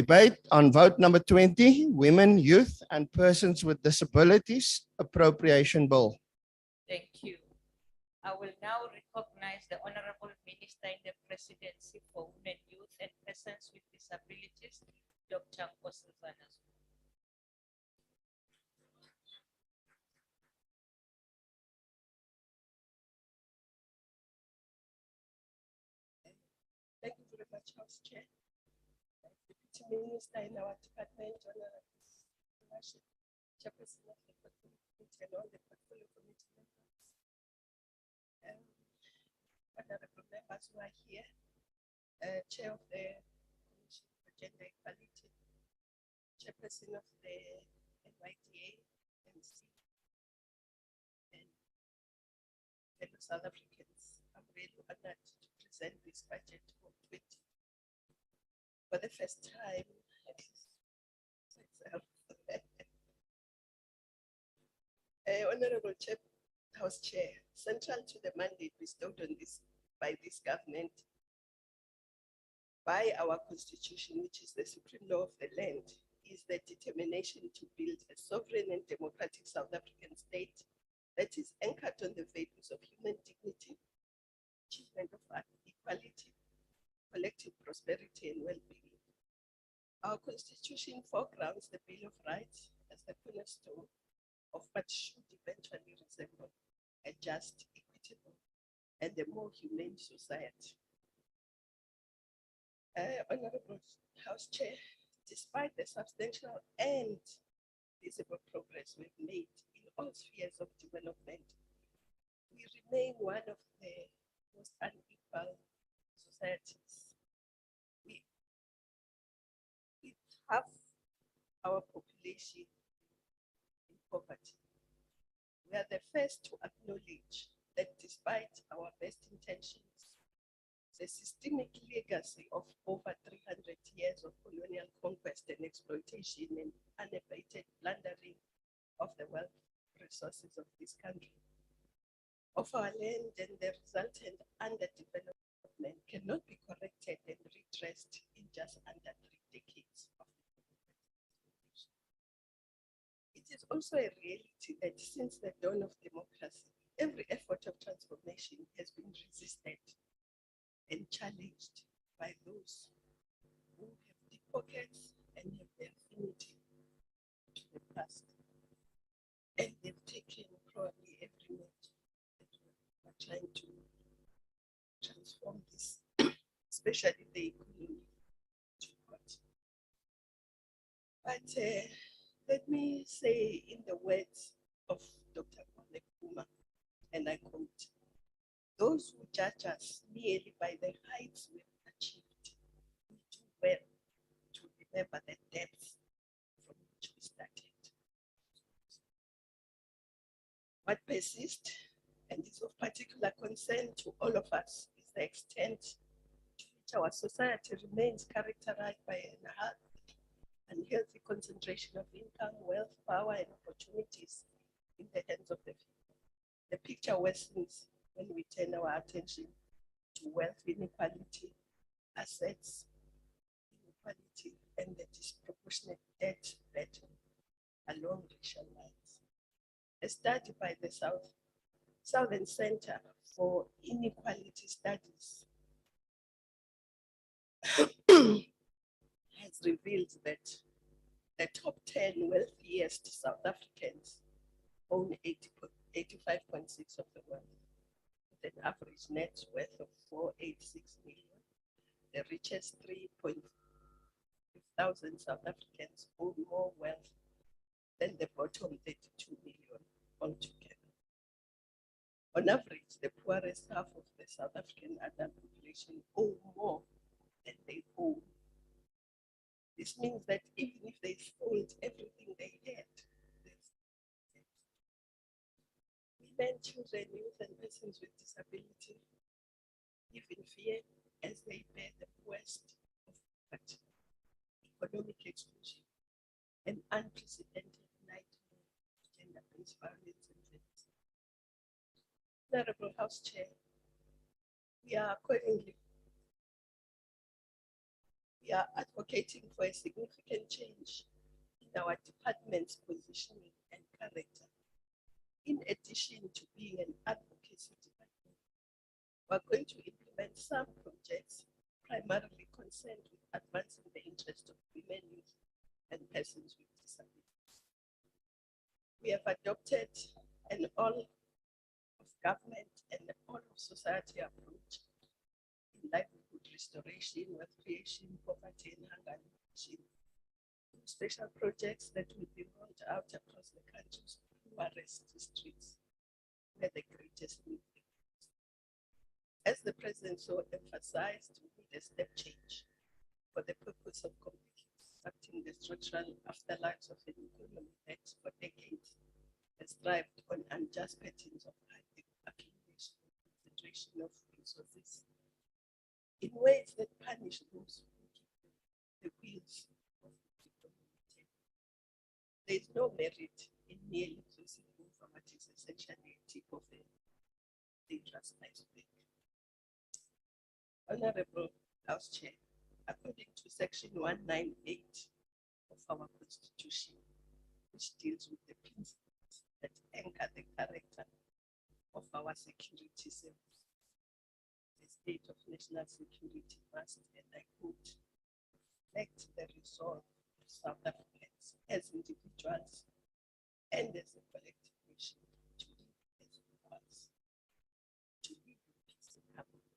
Debate on vote number 20, Women, Youth and Persons with Disabilities Appropriation Bill. Thank you. I will now recognize the Honorable Minister in the Presidency for Women, Youth and Persons with Disabilities, Dr. Nkosazana. Thank you very much, House Chair. Deputy Minister in our department, Honorable Chairperson of the Portfolio Committee and all the Portfolio Committee members. Honorable members who are here, Chair of the Commission for Gender Equality, Chairperson of the NYDA, MC, and fellow South Africans. I'm really honored to present this budget for 20. For the first time, Honorable House Chair, central to the mandate bestowed on this by this government, by our Constitution, which is the supreme law of the land, is the determination to build a sovereign and democratic South African state that is anchored on the values of human dignity, achievement of equality, collective prosperity and well-being. Our Constitution foregrounds the Bill of Rights as the cornerstone of what should eventually resemble a just, equitable, and a more humane society. Honorable House Chair, despite the substantial and visible progress we've made in all spheres of development, we remain one of the most unequal societies. We have our population in poverty. We are the first to acknowledge that despite our best intentions, the systemic legacy of over 300 years of colonial conquest and exploitation and unabated plundering of the wealth resources of this country, of our land, and the resultant underdevelopment cannot be corrected and redressed in just under 3 decades of exploitation. It is also a reality that since the dawn of democracy, every effort of transformation has been resisted and challenged by those who have deep pockets and have the affinity to the past. And they've taken probably every measure that we are trying to transform this, especially the economy, to what. But let me say in the words of Dr. Kwame Nkrumah, and I quote, "Those who judge us merely by the heights we've achieved, we do well to remember the depths from which we started." What persists and is of particular concern to all of us is the extent to which our society remains characterized by an unhealthy concentration of income, wealth, power, and opportunities in the hands of the few. The picture worsens when we turn our attention to wealth inequality, assets inequality, and the disproportionate debt burden along racial lines. A study by the Southern Center for Inequality Studies has revealed that the top 10 wealthiest South Africans own 85.6% of the wealth, with an average net worth of 486 million. The richest 3,500 South Africans own more wealth than the bottom 32 million altogether. On average, the poorest half of the South African adult population own more than they own. This means that even if they sold everything they had, women, children, youth, and persons with disability live in fear as they bear the worst of poverty, economic exclusion, and unprecedented nightmare of gender-based violence and genocide. Honorable House Chair, we are we are advocating for a significant change in our department's positioning and character. In addition to being an advocacy department, we're going to implement some projects primarily concerned with advancing the interests of women, youth, and persons with disabilities. We have adopted an all of government and all of society approach in livelihood restoration, wealth creation, poverty and hunger elimination. Special projects that will be rolled out across the country's poorest districts where the greatest need is. As the President so emphasized, we need a step change for the purpose of completely disrupting the structural afterlives of an economy that for decades has thrived on unjust patterns of high accumulation and concentration of resources in ways that punish those who keep the wheels of the economy. There is no merit in merely inclusively from what is essentially a tip of a dangerous iceberg. Honorable House Chair, according to Section 198 of our Constitution, which deals with the principles that anchor the character of our security service, the state of national security must, and I quote, reflect the resolve of South Africans as individuals and as a collective nation to live as equals, to live in peace and harmony,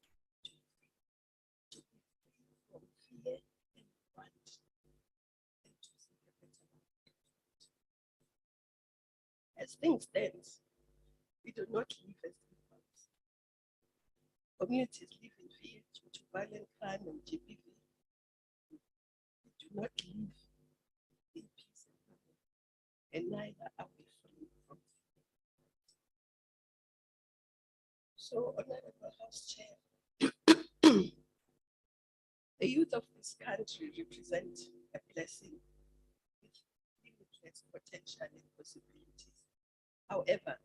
to be free from fear and want, and to seek a better life. As things stand, we do not live as equals. Communities live in fear due to violent crime and GBV. We do not live in peace and harmony, and neither are we free from fear. So, Honorable House Chair, the youth of this country represent a blessing with limitless potential and possibilities. However,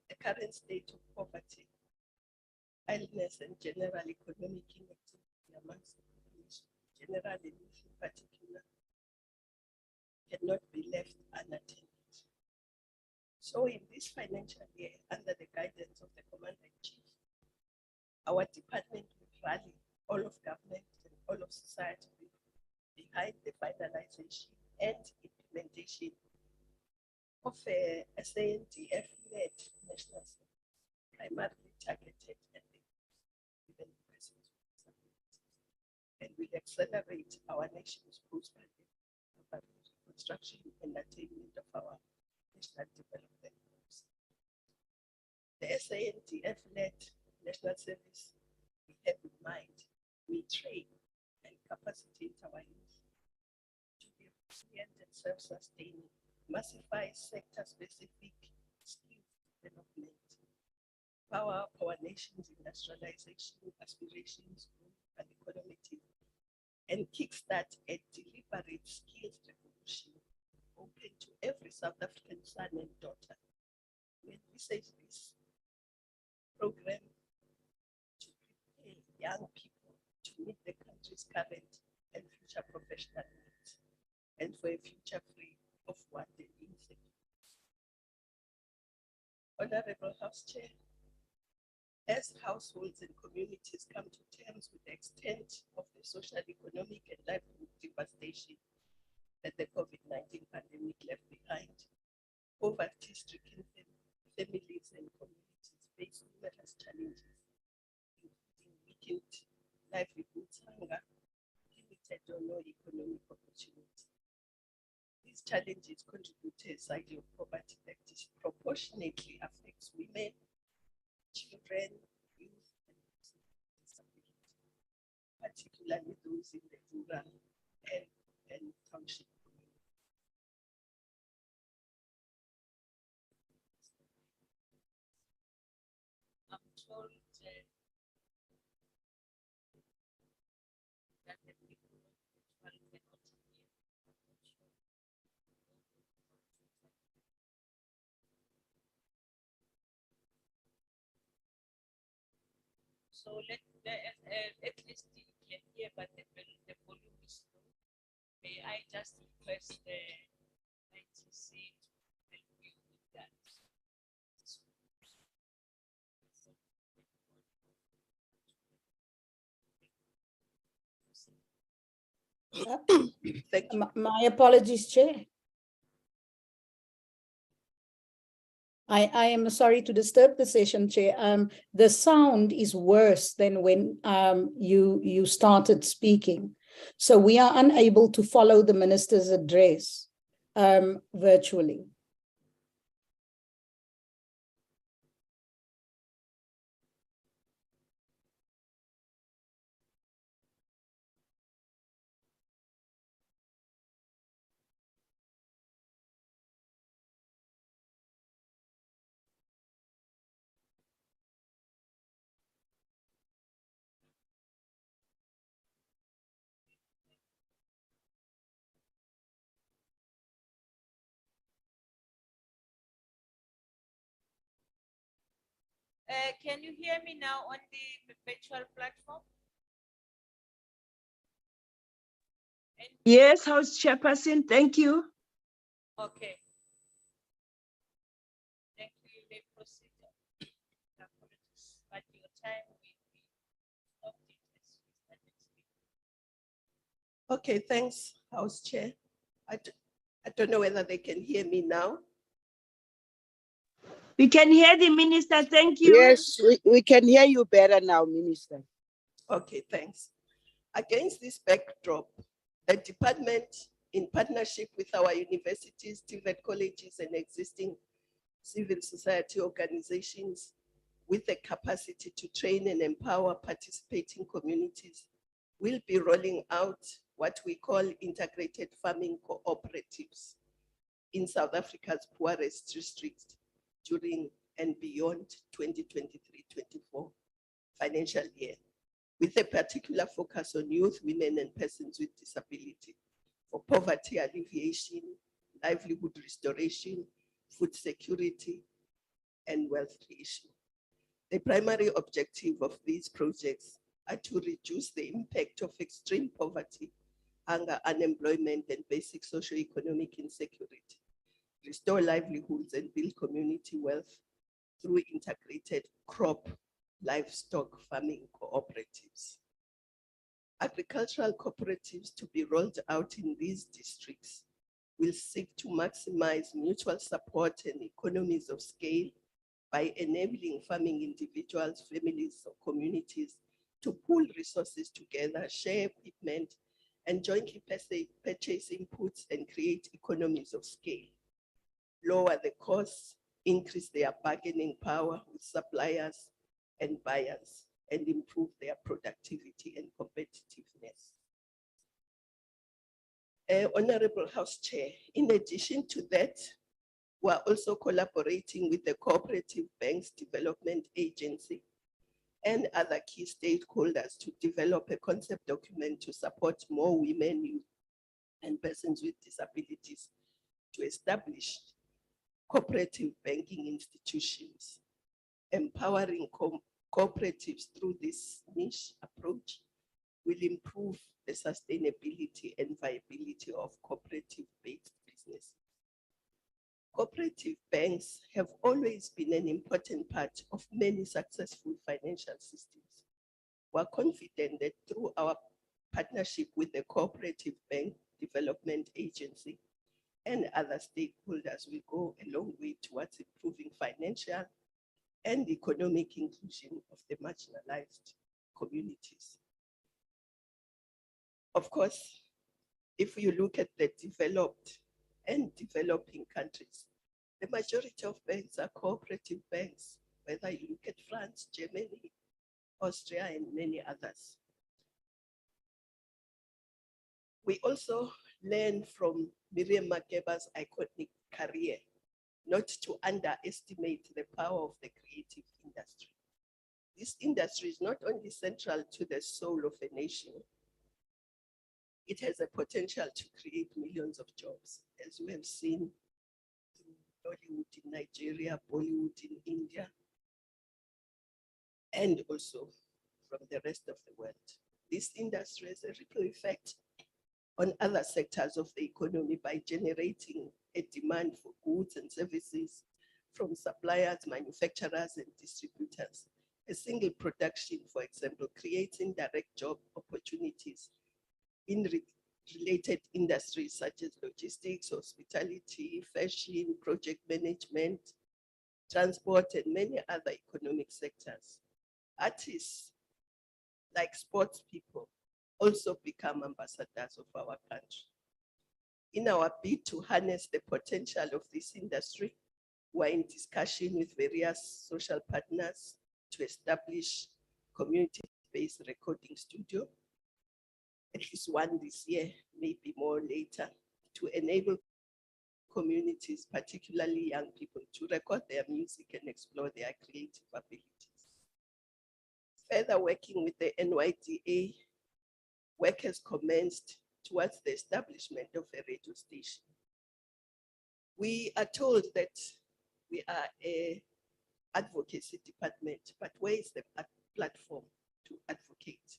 the current state of poverty, idleness, and general economic inactivity amongst the population, general and youth in particular, cannot be left unattended. So in this financial year, under the guidance of the Commander-in-Chief, our department will rally all of government and all of society behind the finalization and implementation of a SANDF-led national service, primarily targeted at the women and persons with disabilities, and will accelerate our nation's post-pandemic construction and attainment of our national development goals. The SANDF-led national service we have in mind will train and capacitate our youth to be resilient and self-sustaining, massify sector-specific skills development, power up our nation's industrialization aspirations, growth, and economic, and kickstart a deliberate skills revolution open to every South African son and daughter. We envisage this program to prepare young people to meet the country's current and future professional needs, and for a future free of want and insecurity. Honorable House Chair, as households and communities come to terms with the extent of the social, economic, and livelihood devastation that the COVID-19 pandemic left behind, poverty-stricken families and communities face numerous challenges, including weakened livelihoods, hunger, limited or no economic opportunity. These challenges contribute to a cycle of poverty that disproportionately affects women, children, youth, and persons with disability, particularly those in the rural and township communities. I'm told that the people usually cannot hear. So at least you can hear, but the volume is I just request the ITC to help you with that? Thank you. My apologies, Chair. I am sorry to disturb the session, Chair. The sound is worse than when you started speaking. So we are unable to follow the minister's address virtually. Can you hear me now on the virtual platform? Yes, House Chairperson, thank you. Okay. Thank you. You may proceed. Apologies, but your time we stopped it as we started speaking. Okay, thanks, House Chair. I don't know whether they can hear me now. We can hear the minister, thank you. Yes, we can hear you better now, Minister. Okay, thanks. Against this backdrop, the department, in partnership with our universities, TVET colleges, and existing civil society organizations with the capacity to train and empower participating communities, will be rolling out what we call integrated farming cooperatives in South Africa's poorest districts during and beyond 2023-24 financial year, with a particular focus on youth, women, and persons with disability for poverty alleviation, livelihood restoration, food security, and wealth creation. The primary objective of these projects are to reduce the impact of extreme poverty, hunger, unemployment, and basic socio-economic insecurity, restore livelihoods, and build community wealth through integrated crop livestock farming cooperatives. Agricultural cooperatives to be rolled out in these districts will seek to maximize mutual support and economies of scale by enabling farming individuals, families, or communities to pool resources together, share equipment, and jointly purchase inputs and create economies of scale, lower the costs, increase their bargaining power with suppliers and buyers, and improve their productivity and competitiveness. Honorable House Chair, in addition to that, we are also collaborating with the Cooperative Banks Development Agency and other key stakeholders to develop a concept document to support more women, youth, and persons with disabilities to establish cooperative banking institutions. Empowering cooperatives through this niche approach will improve the sustainability and viability of cooperative-based business. Cooperative banks have always been an important part of many successful financial systems. We're confident that through our partnership with the Cooperative Bank Development Agency and other stakeholders, we go a long way towards improving financial and economic inclusion of the marginalized communities. Of course, if you look at the developed and developing countries, the majority of banks are cooperative banks, whether you look at France, Germany, Austria, and many others. We also learn from Miriam Makeba's iconic career not to underestimate the power of the creative industry. This industry is not only central to the soul of a nation, it has a potential to create millions of jobs, as we have seen through Hollywood in Nigeria, Bollywood in India, and also from the rest of the world. This industry has a ripple effect on other sectors of the economy by generating a demand for goods and services from suppliers, manufacturers, and distributors. A single production, for example, creating direct job opportunities in related industries such as logistics, hospitality, fashion, project management, transport, and many other economic sectors. Artists, like sports people, also become ambassadors of our country. In our bid to harness the potential of this industry, we're in discussion with various social partners to establish community-based recording studio, at least one this year, maybe more later, to enable communities, particularly young people, to record their music and explore their creative abilities. Further working with the NYDA, work has commenced towards the establishment of a radio station. We are told that we are a advocacy department, but where is the platform to advocate?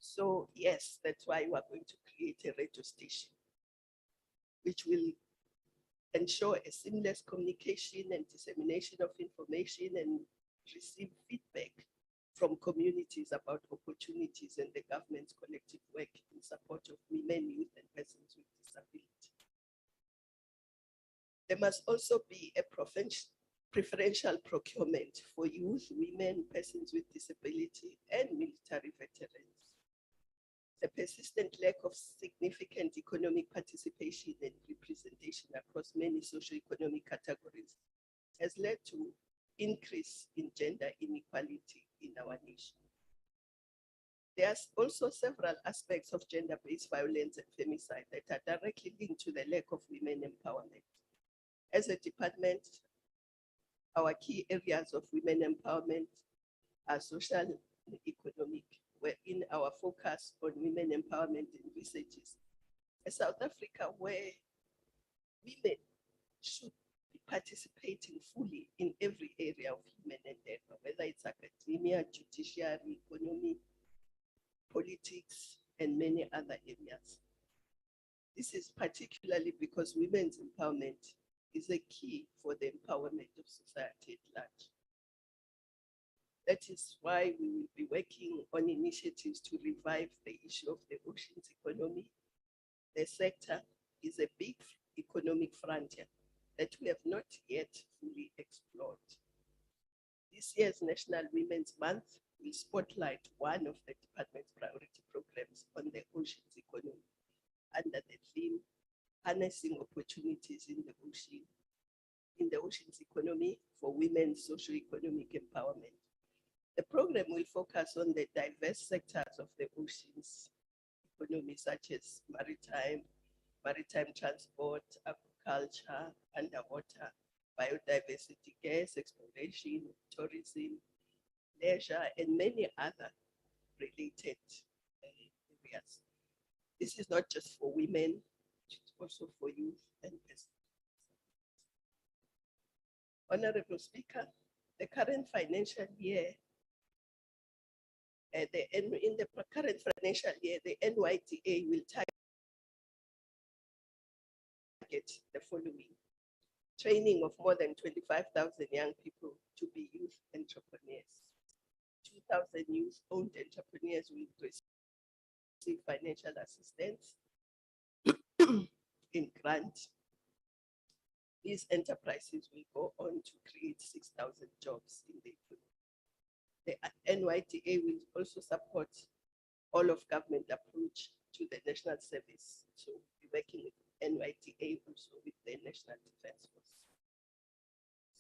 So yes, that's why we are going to create a radio station, which will ensure a seamless communication and dissemination of information and receive feedback from communities about opportunities and the government's collective work in support of women, youth, and persons with disability. There must also be a preferential procurement for youth, women, persons with disability, and military veterans. The persistent lack of significant economic participation and representation across many socioeconomic categories has led to increase in gender inequality in our nation. There are also several aspects of gender-based violence and femicide that are directly linked to the lack of women empowerment. As a department, our key areas of women empowerment are social and economic, wherein our focus on women empowerment and research is a South Africa where women should be participating fully in every area of human endeavor, whether it's academia, judiciary, economy, politics, and many other areas. This is particularly because women's empowerment is a key for the empowerment of society at large. That is why we will be working on initiatives to revive the issue of the oceans economy. The sector is a big economic frontier that we have not yet fully explored. This year's National Women's Month will spotlight one of the department's priority programs on the oceans economy under the theme Harnessing Opportunities in the Oceans Economy for Women's Socio-Economic Empowerment. The program will focus on the diverse sectors of the oceans economy, such as maritime transport, agriculture, underwater, biodiversity, gas exploration, tourism, leisure, and many other related areas. This is not just for women, it's also for youth and persons. Honorable Speaker, the current financial year, in the current financial year, the NYDA will target the following: training of more than 25,000 young people to be youth entrepreneurs. 2,000 youth-owned entrepreneurs will receive financial assistance in grant. These enterprises will go on to create 6,000 jobs in the economy. The NYDA will also support all of government approach to the national service. So we're working with NYDA also with the National Defense Force.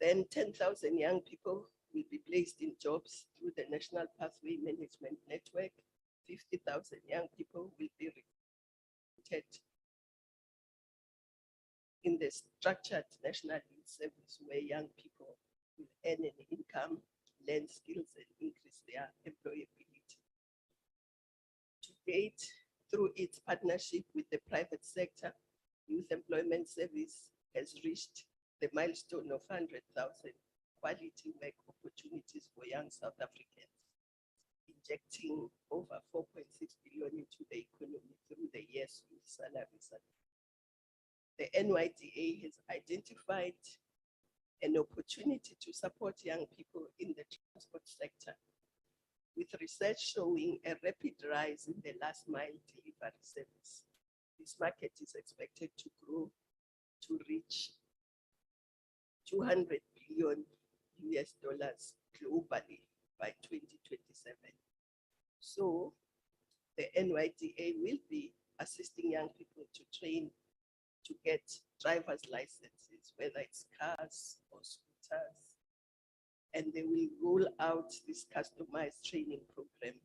Then 10,000 young people will be placed in jobs through the National Pathway Management Network. 50,000 young people will be recruited in the structured National Youth Service, where young people will earn an income, learn skills, and increase their employability. To date, through its partnership with the private sector, Youth Employment Service has reached the milestone of 100,000 quality work opportunities for young South Africans, injecting over 4.6 billion into the economy through the Yes Youth salaries. The NYDA has identified an opportunity to support young people in the transport sector, with research showing a rapid rise in the last mile delivery service. This market is expected to grow to reach 200 billion US dollars globally by 2027. So the NYDA will be assisting young people to train to get driver's licenses, whether it's cars or scooters. And they will roll out this customized training program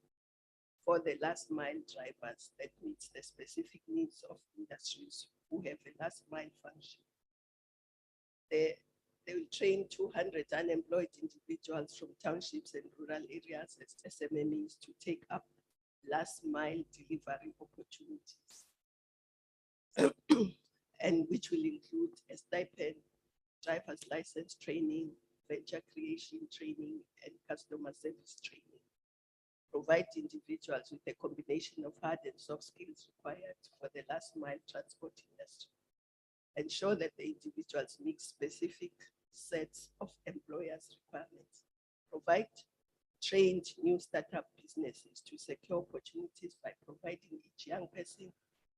for the last mile drivers that meets the specific needs of industries who have a last mile function. They will train 200 unemployed individuals from townships and rural areas as SMMEs to take up last mile delivery opportunities. And which will include a stipend, driver's license training, venture creation training, and customer service training. Provide individuals with a combination of hard and soft skills required for the last mile transport industry. Ensure that the individuals meet specific sets of employers' requirements. Provide trained new startup businesses to secure opportunities by providing each young person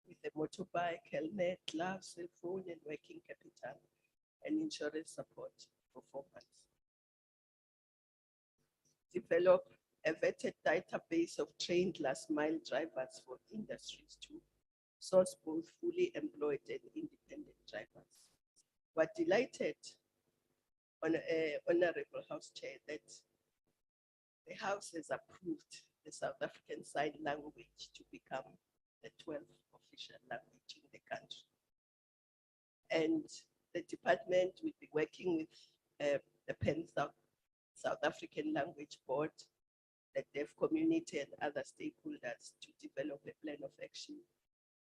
with a motorbike, helmet, gloves, cell phone, and working capital, and insurance support for 4 months. Develop a vetted database of trained last mile drivers for industries to source both fully employed and independent drivers. We're delighted, Honorable House Chair, that the House has approved the South African Sign Language to become the 12th official language in the country. And the department will be working with the PEN South African Language Board, the deaf community, and other stakeholders to develop a plan of action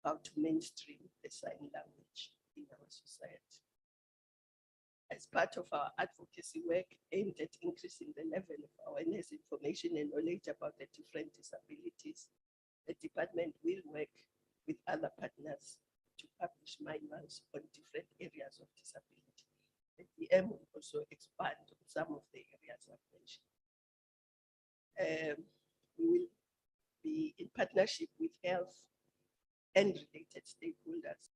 how to mainstream the sign language in our society. As part of our advocacy work aimed at increasing the level of awareness, information, and knowledge about the different disabilities, the department will work with other partners to publish manuals on different areas of disability. The DM will also expand on some of the areas I've mentioned. We will be in partnership with health and related stakeholders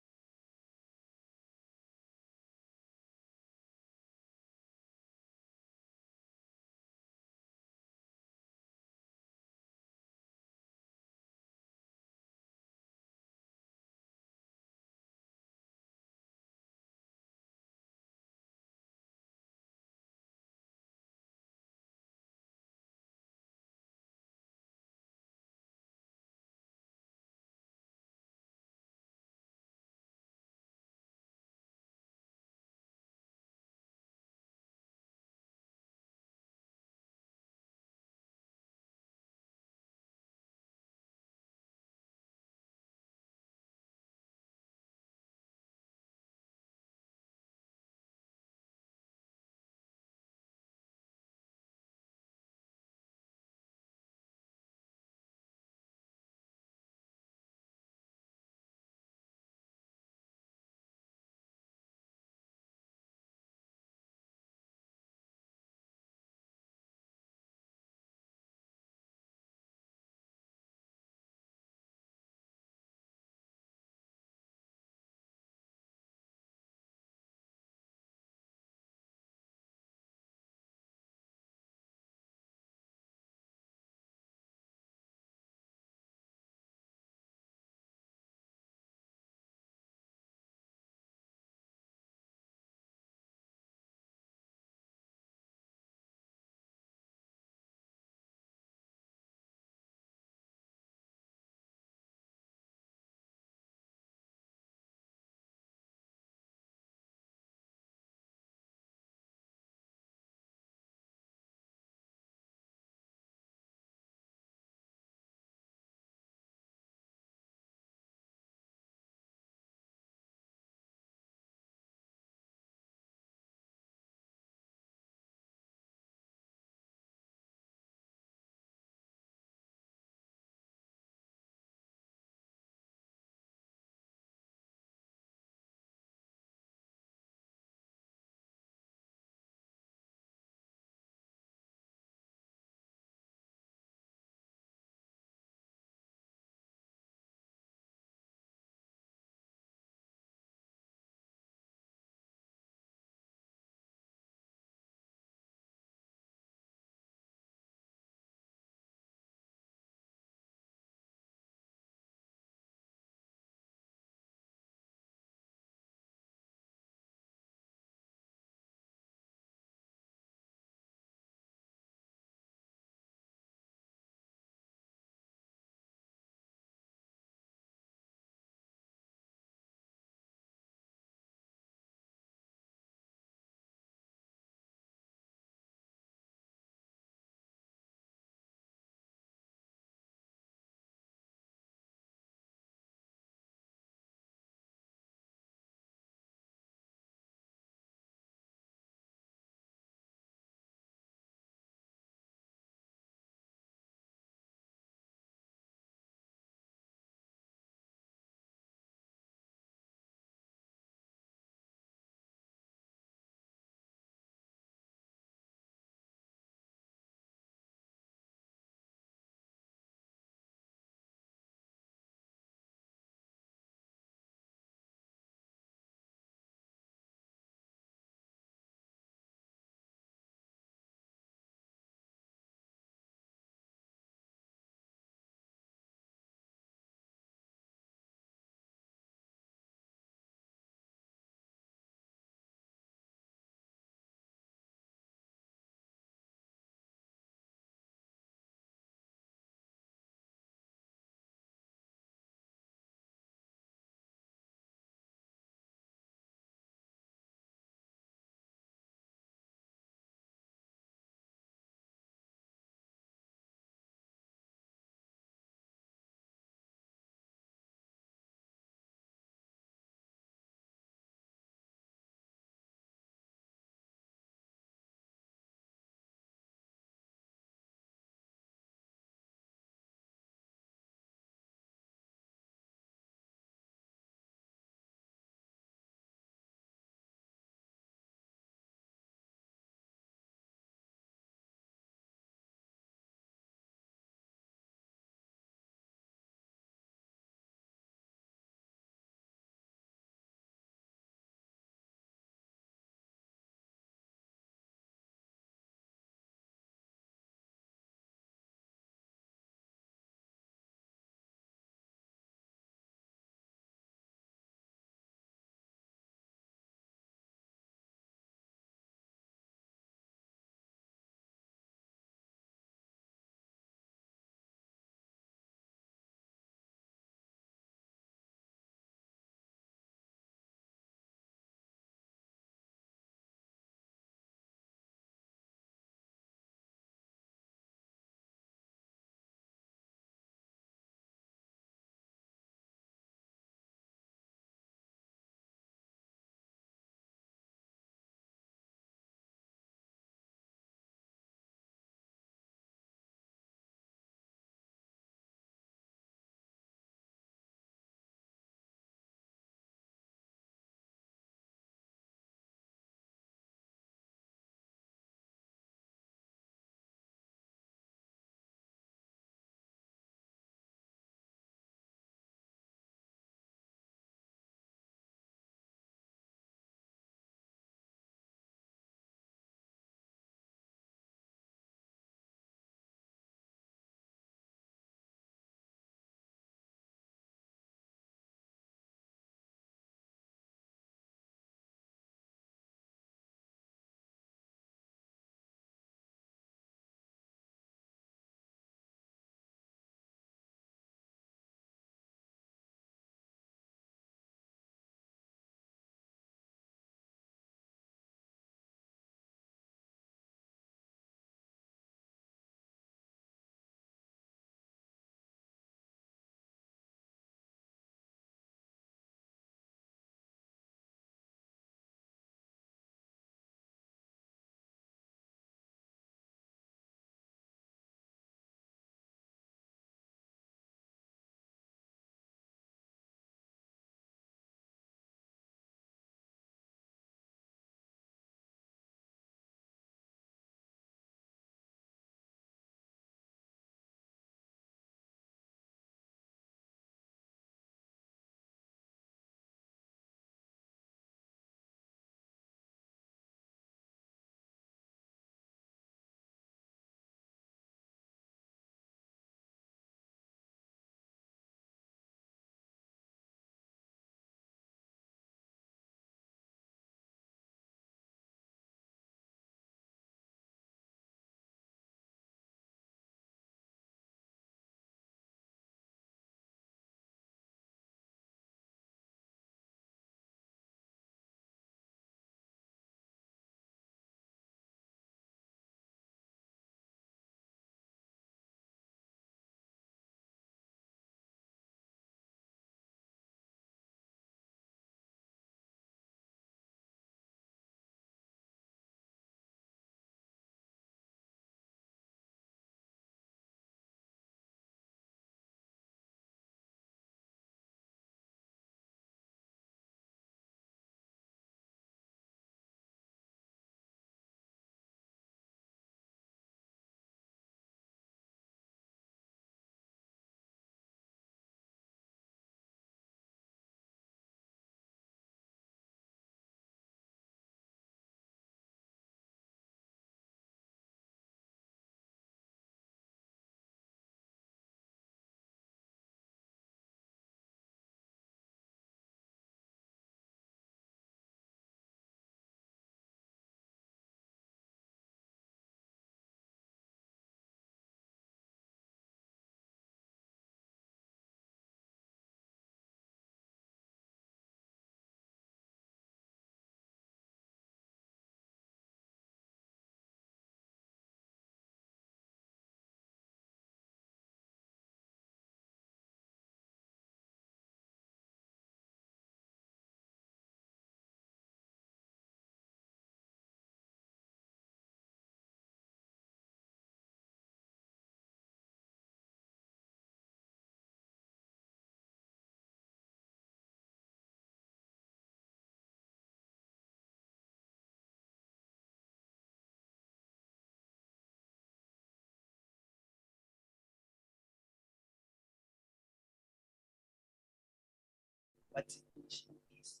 Poverty mission is.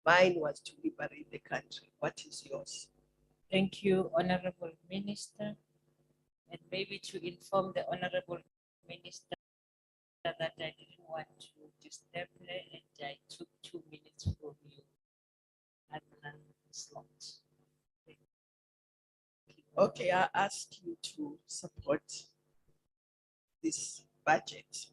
Mine was to liberate the country. What is yours? Thank you, Honorable Minister. And maybe to inform the Honorable Minister that I didn't want to disturb her and I took 2 minutes from you at the slot. Okay, I ask you to support this budget.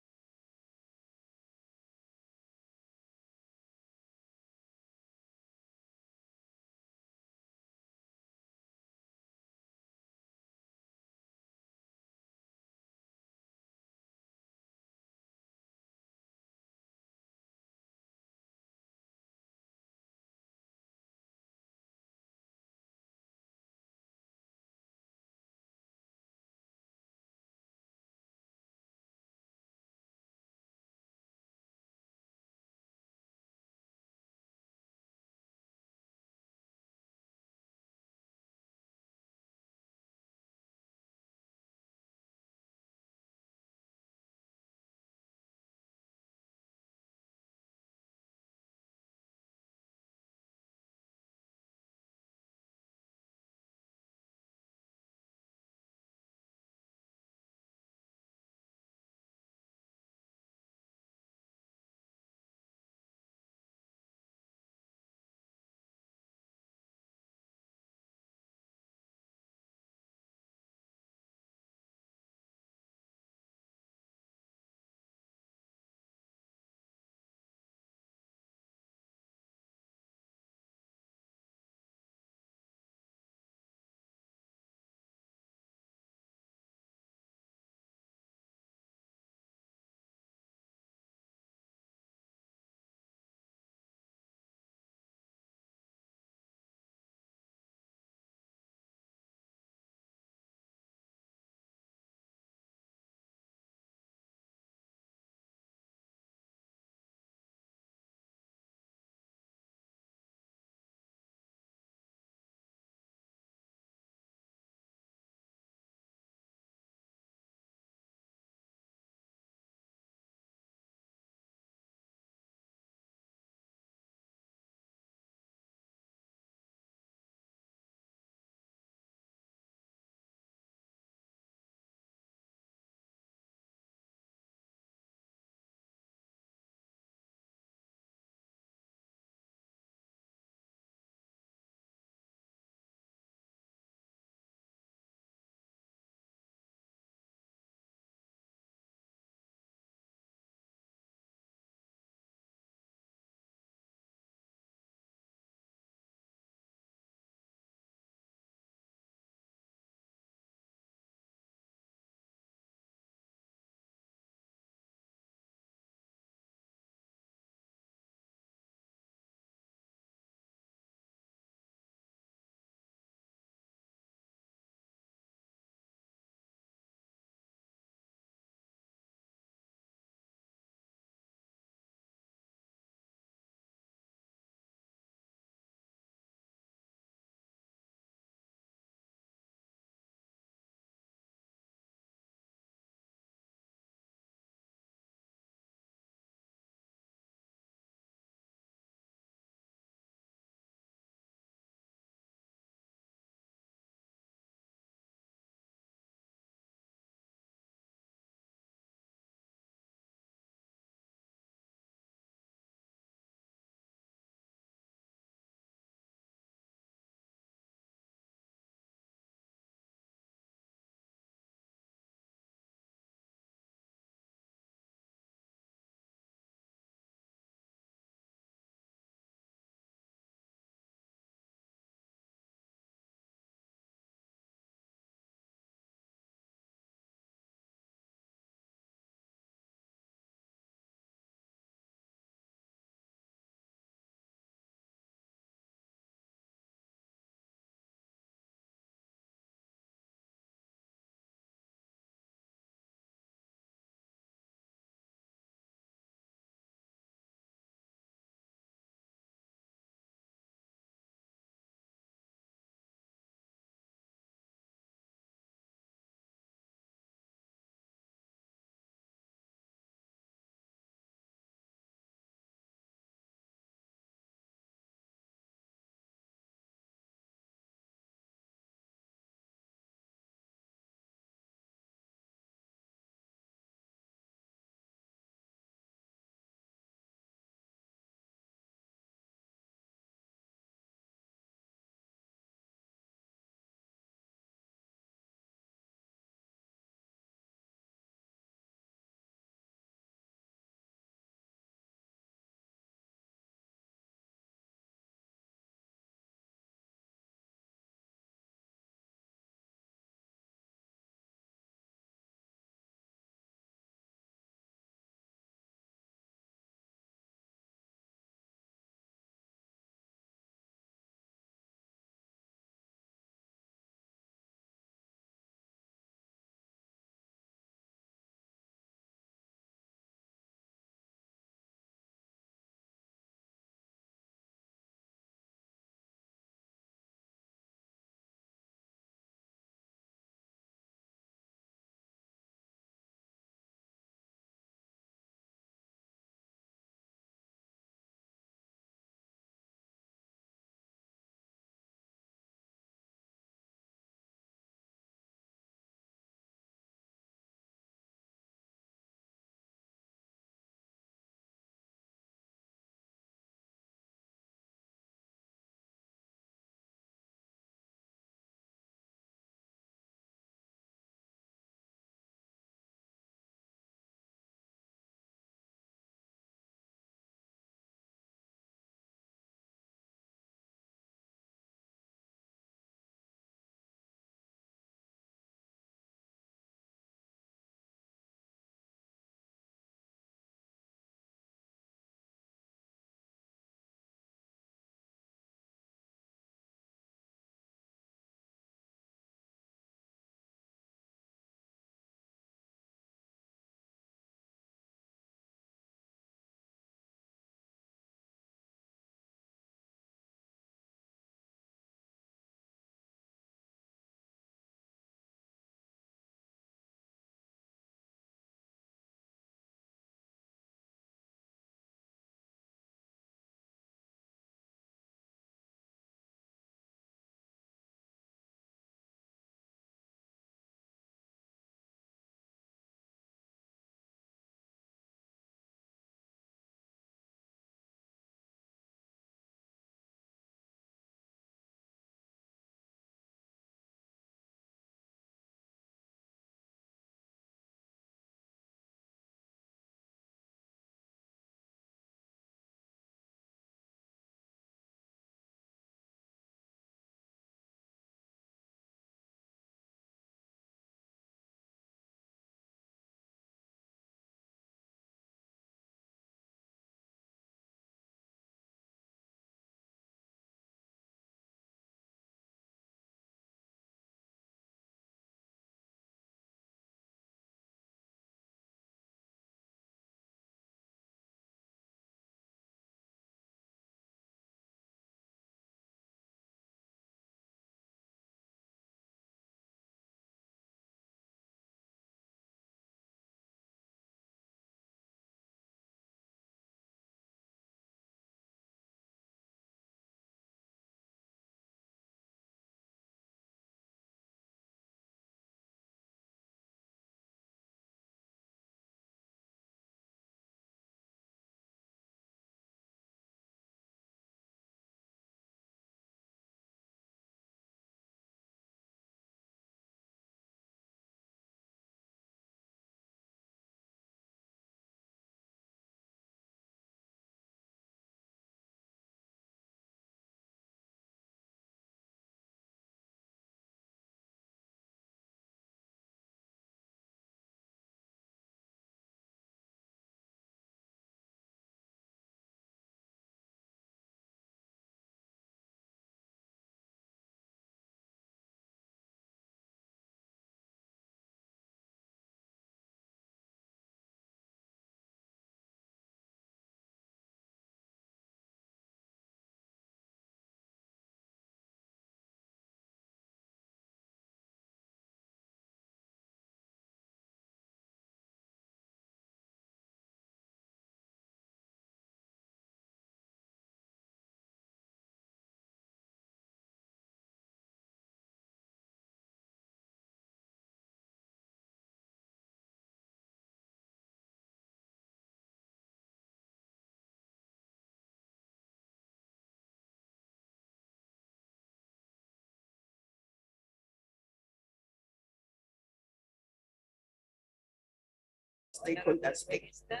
Honorable stakeholders. Minister.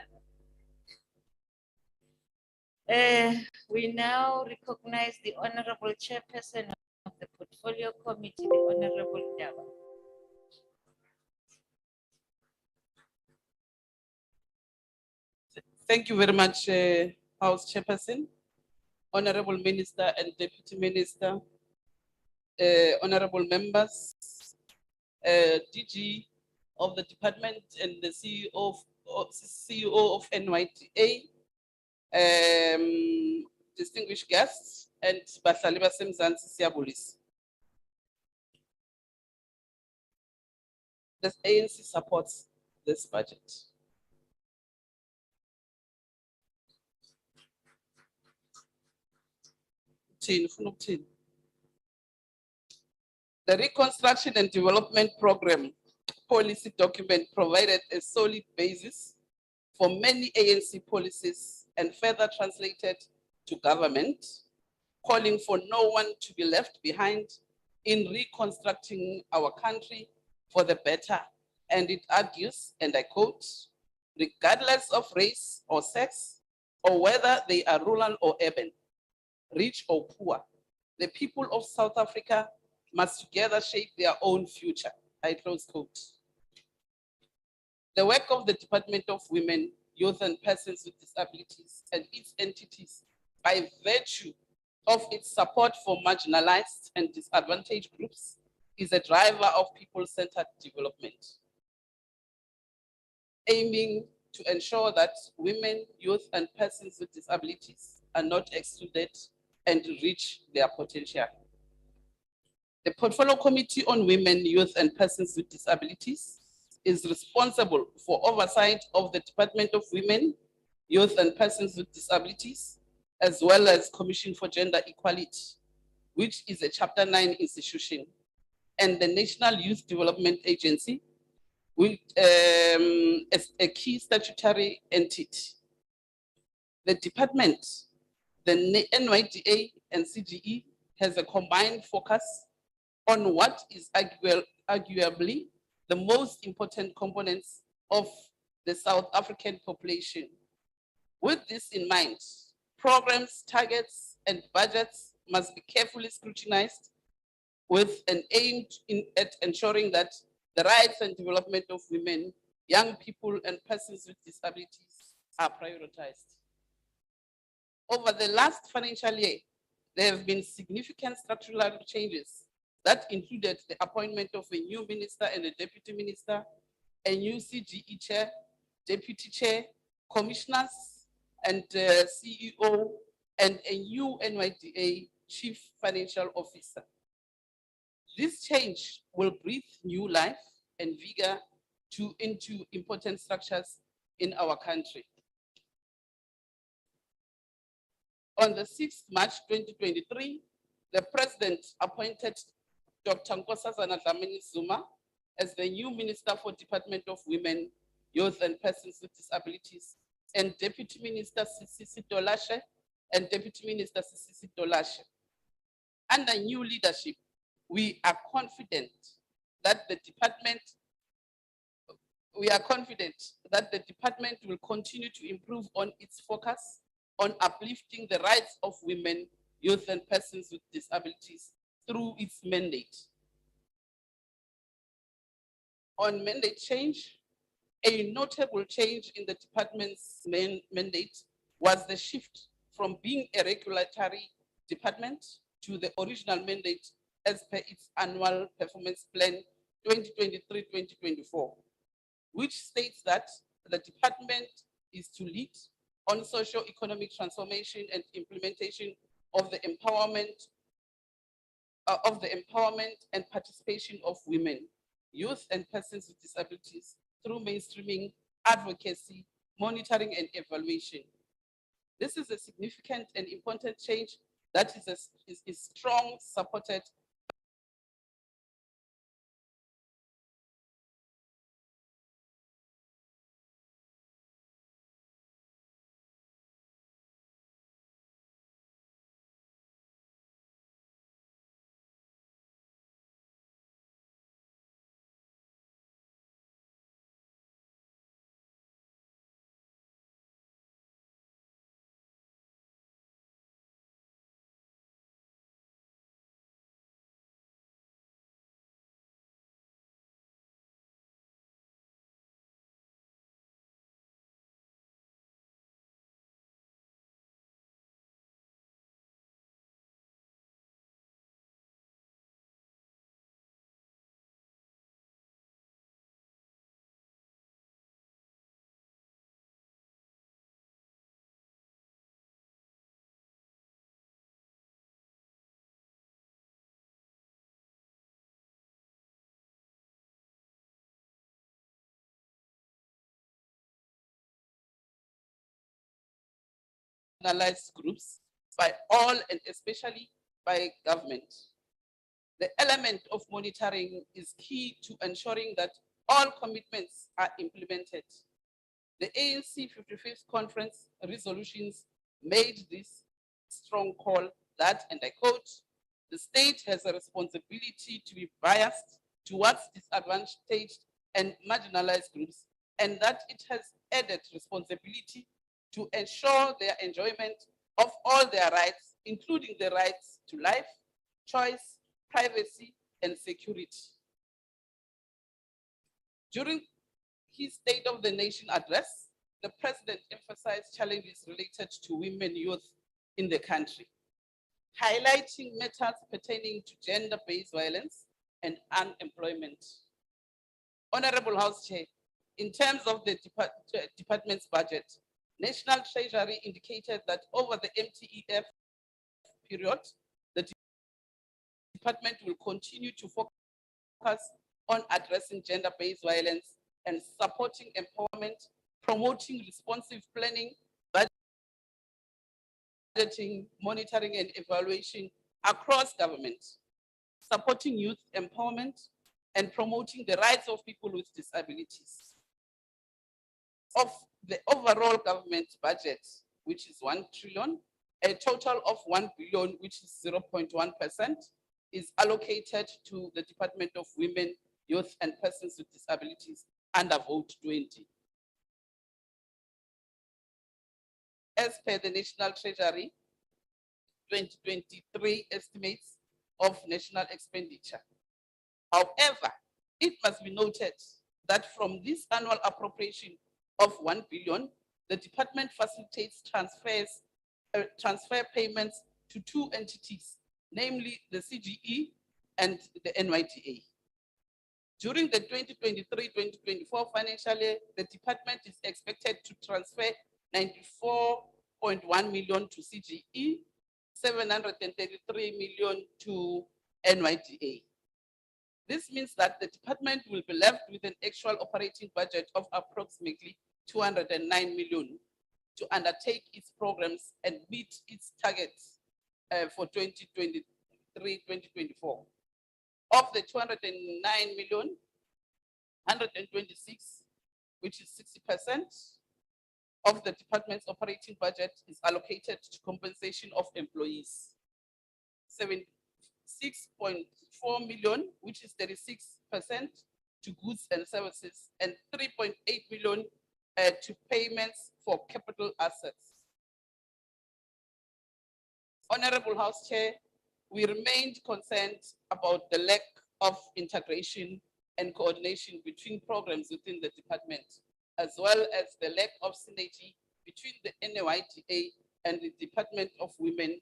We now recognize the Honorable Chairperson of the Portfolio Committee, the Honorable Daba. Thank you very much, House Chairperson, Honorable Minister and Deputy Minister, Honorable members, DG of the department and the CEO of NYTA, distinguished guests, and Bahlali baseMzansi siyabulisa. The ANC supports this budget. The Reconstruction and Development Program policy document provided a solid basis for many ANC policies and further translated to government, calling for no one to be left behind in reconstructing our country for the better. And it argues, and I quote, regardless of race or sex, or whether they are rural or urban, rich or poor, the people of South Africa must together shape their own future. I close quote. The work of the Department of Women, Youth and Persons with Disabilities and its entities, by virtue of its support for marginalized and disadvantaged groups, is a driver of people-centered development, aiming to ensure that women, youth, and persons with disabilities are not excluded and reach their potential. The Portfolio Committee on Women, Youth, and Persons with Disabilities is responsible for oversight of the Department of Women, Youth, and Persons with Disabilities, as well as Commission for Gender Equality, which is a Chapter 9 institution, and the National Youth Development Agency, which is a key statutory entity. The department, the NYDA and CGE, has a combined focus on what is arguably the most important components of the South African population. With this in mind, programs, targets, and budgets must be carefully scrutinized with an aim at ensuring that the rights and development of women, young people, and persons with disabilities are prioritized. Over the last financial year, there have been significant structural changes that included the appointment of a new minister and a deputy minister, a new CGE chair, deputy chair, commissioners, and CEO, and a new NYDA chief financial officer. This change will breathe new life and vigor into important structures in our country. On the 6th March 2023, the president appointed Dr. Nkosazana Dlamini-Zuma as the new Minister for Department of Women, Youth and Persons with Disabilities, and Deputy Minister Sisisi Dolashe and Deputy Minister Sisisi Dolashe. Under new leadership, we are confident that the department will continue to improve on its focus on uplifting the rights of women, youth, and persons with disabilities through its mandate. On mandate change, a notable change in the department's main mandate was the shift from being a regulatory department to the original mandate as per its annual performance plan 2023-2024, which states that the department is to lead on socio-economic transformation and implementation of the empowerment and participation of women, youth, and persons with disabilities through mainstreaming, advocacy, monitoring, and evaluation. This is a significant and important change that is strong supported marginalized groups by all and especially by government. The element of monitoring is key to ensuring that all commitments are implemented. The ANC 55th conference resolutions made this strong call that, and I quote, the state has a responsibility to be biased towards disadvantaged and marginalized groups, and that it has added responsibility to ensure their enjoyment of all their rights, including the rights to life, choice, privacy, and security. During his State of the Nation address, the president emphasized challenges related to women youth in the country, highlighting matters pertaining to gender-based violence and unemployment. Honorable House Chair, in terms of the department's budget, National Treasury indicated that over the MTEF period, the department will continue to focus on addressing gender-based violence and supporting empowerment, promoting responsive planning, budgeting, monitoring, and evaluation across government, supporting youth empowerment, and promoting the rights of people with disabilities. Of the overall government budget, which is 1 trillion, a total of 1 billion, which is 0.1%, is allocated to the Department of Women, Youth, and Persons with Disabilities under Vote 20. As per the National Treasury 2023 estimates of national expenditure. However, it must be noted that from this annual appropriation of 1 billion, the department facilitates transfer payments to two entities, namely the CGE and the NYDA. During the 2023-2024 financial year, the department is expected to transfer 94.1 million to CGE, 733 million to NYDA. This means that the department will be left with an actual operating budget of approximately 209 million to undertake its programs and meet its targets for 2023-2024. Of the 209 million, 126, which is 60% of the department's operating budget, is allocated to compensation of employees. 76.4 million, which is 36%, to goods and services, and 3.8 million to payments for capital assets. Honorable House Chair, we remained concerned about the lack of integration and coordination between programs within the department, as well as the lack of synergy between the NYDA and the Department of Women,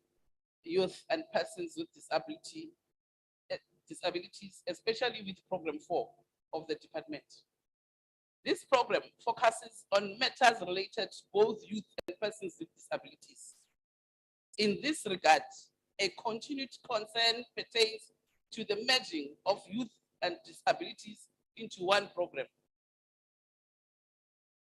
Youth, and Persons with disabilities, especially with Program 4 of the department. This program focuses on matters related to both youth and persons with disabilities. In this regard, a continued concern pertains to the merging of youth and disabilities into one program.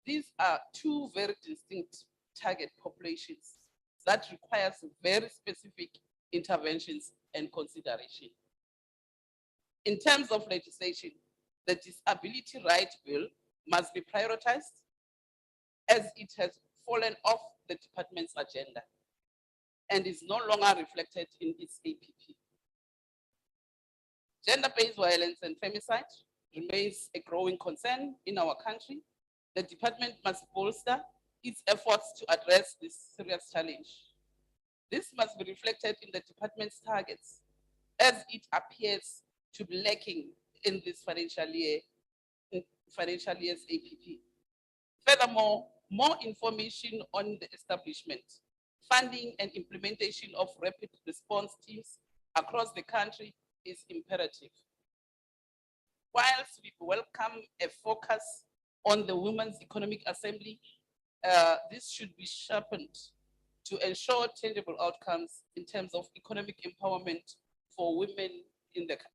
These are two very distinct target populations that requires very specific interventions and consideration. In terms of legislation, the Disability Rights Bill must be prioritized as it has fallen off the department's agenda and is no longer reflected in its APP. Gender-based violence and femicide remains a growing concern in our country. The department must bolster its efforts to address this serious challenge. This must be reflected in the department's targets, as it appears to be lacking in this financial year's APP. Furthermore, more information on the establishment, funding, and implementation of rapid response teams across the country is imperative. Whilst we welcome a focus on the Women's Economic Assembly, this should be sharpened to ensure tangible outcomes in terms of economic empowerment for women in the country.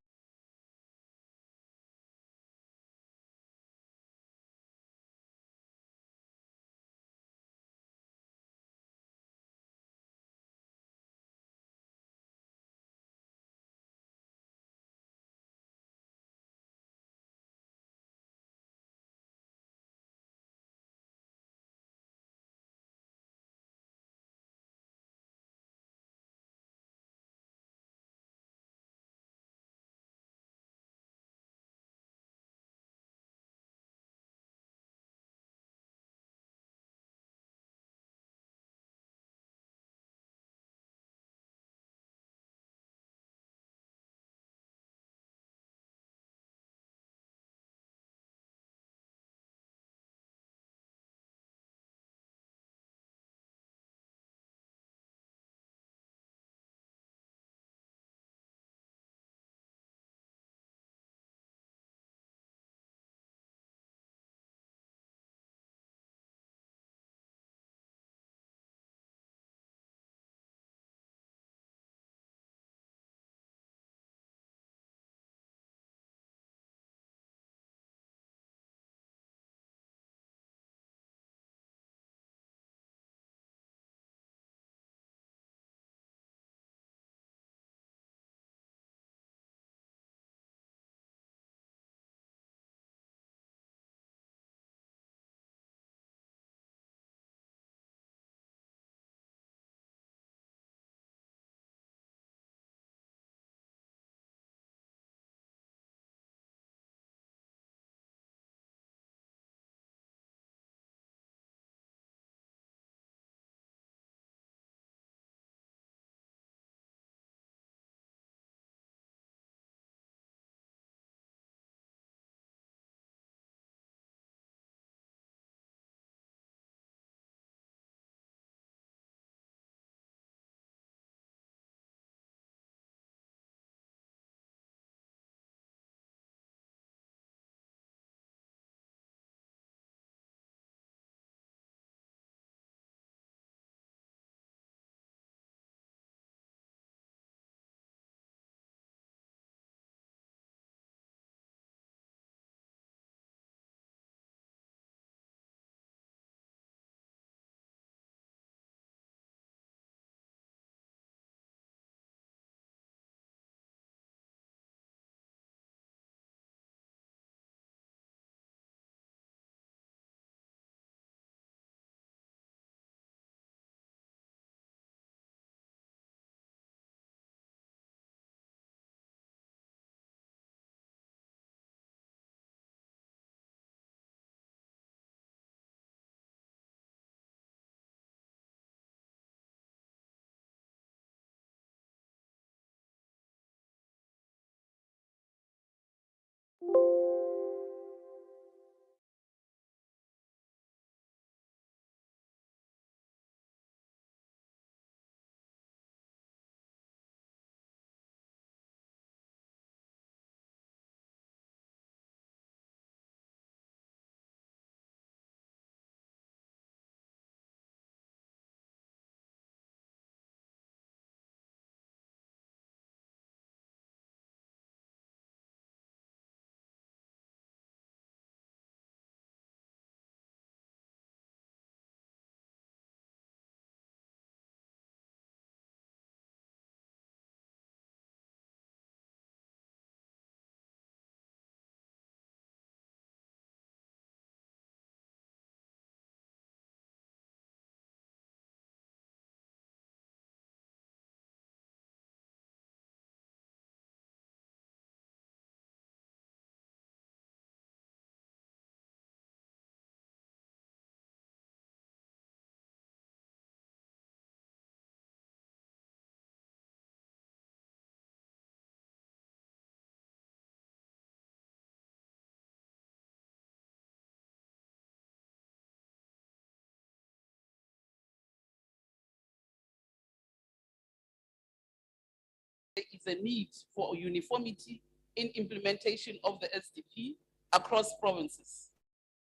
is a need for uniformity in implementation of the SDP across provinces.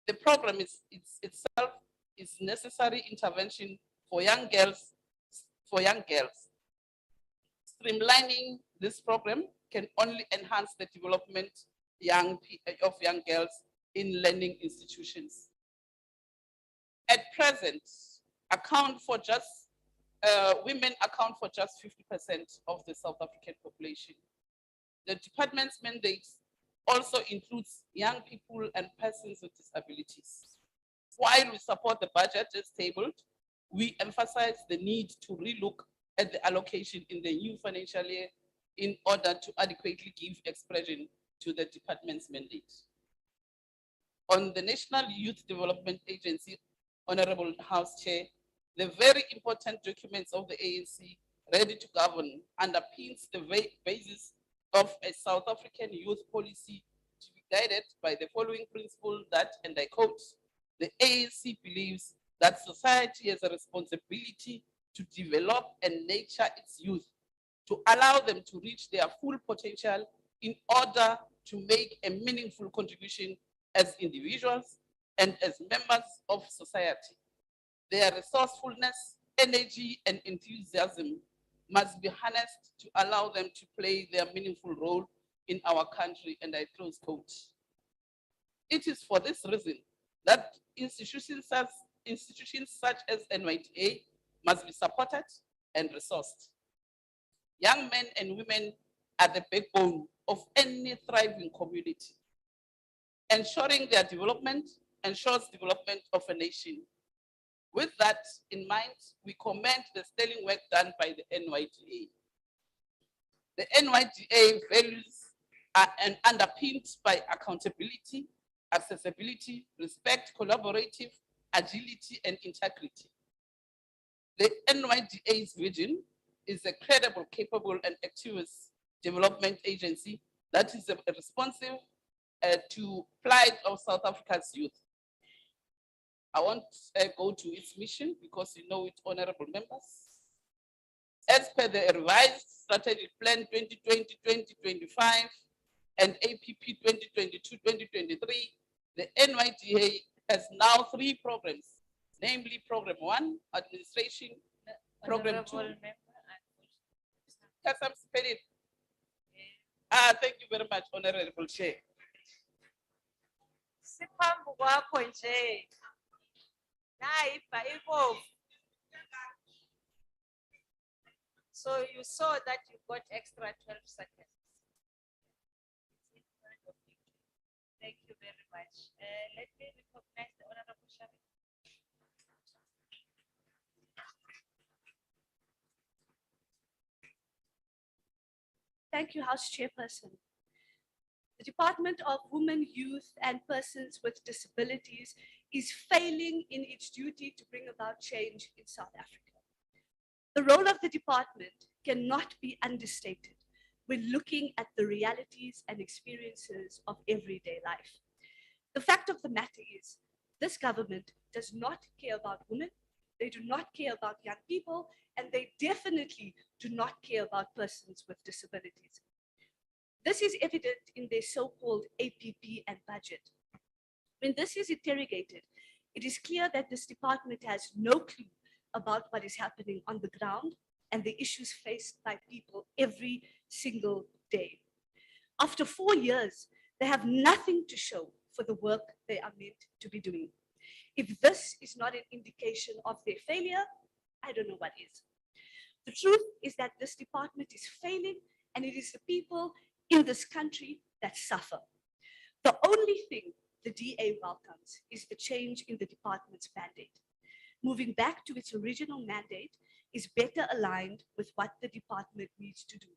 The program itself is necessary intervention for young girls. Streamlining this program can only enhance the development of young girls in learning institutions. At present, women account for just 50% of the South African population. The department's mandates also includes young people and persons with disabilities. While we support the budget as tabled, we emphasize the need to relook at the allocation in the new financial year in order to adequately give expression to the department's mandate. On the National Youth Development Agency, Honorable House Chair, the very important documents of the ANC, Ready to Govern, underpins the basis of a South African youth policy to be guided by the following principle that, and I quote, the ANC believes that society has a responsibility to develop and nurture its youth, to allow them to reach their full potential in order to make a meaningful contribution as individuals and as members of society. Their resourcefulness, energy, and enthusiasm must be harnessed to allow them to play their meaningful role in our country, and I close quote. It is for this reason that institutions such as NYDA must be supported and resourced. Young men and women are the backbone of any thriving community. Ensuring their development ensures development of a nation. With that in mind, we commend the sterling work done by the NYDA. The NYDA values are underpinned by accountability, accessibility, respect, collaborative, agility, and integrity. The NYDA's vision is a credible, capable, and active development agency that is responsive to plight of South Africa's youth. I want to go to its mission because you know it, honorable members. As per the revised strategic plan 2020-2025 and APP 2022-2023, the NYDA has now 3 programs, namely Program 1, Administration, Program 2. Thank you very much, Honorable Chair. Siphambi kwakho nje. Nayiva ibovu. So you saw that you got extra 12 seconds. Thank you very much. Let me recognize the Honorable Shari. Thank you, House Chairperson. The Department of Women, Youth, and Persons with Disabilities is failing in its duty to bring about change in South Africa. The role of the department cannot be understated when looking at the realities and experiences of everyday life. The fact of the matter is, this government does not care about women, they do not care about young people, and they definitely do not care about persons with disabilities. This is evident in their so-called APP and budget. When this is interrogated, it is clear that this department has no clue about what is happening on the ground and the issues faced by people every single day. After 4 years, they have nothing to show for the work they are meant to be doing. If this is not an indication of their failure, I don't know what is. The truth is that this department is failing, and it is the people in this country that suffer. The only thing the DA welcomes is the change in the department's mandate. Moving back to its original mandate is better aligned with what the department needs to do: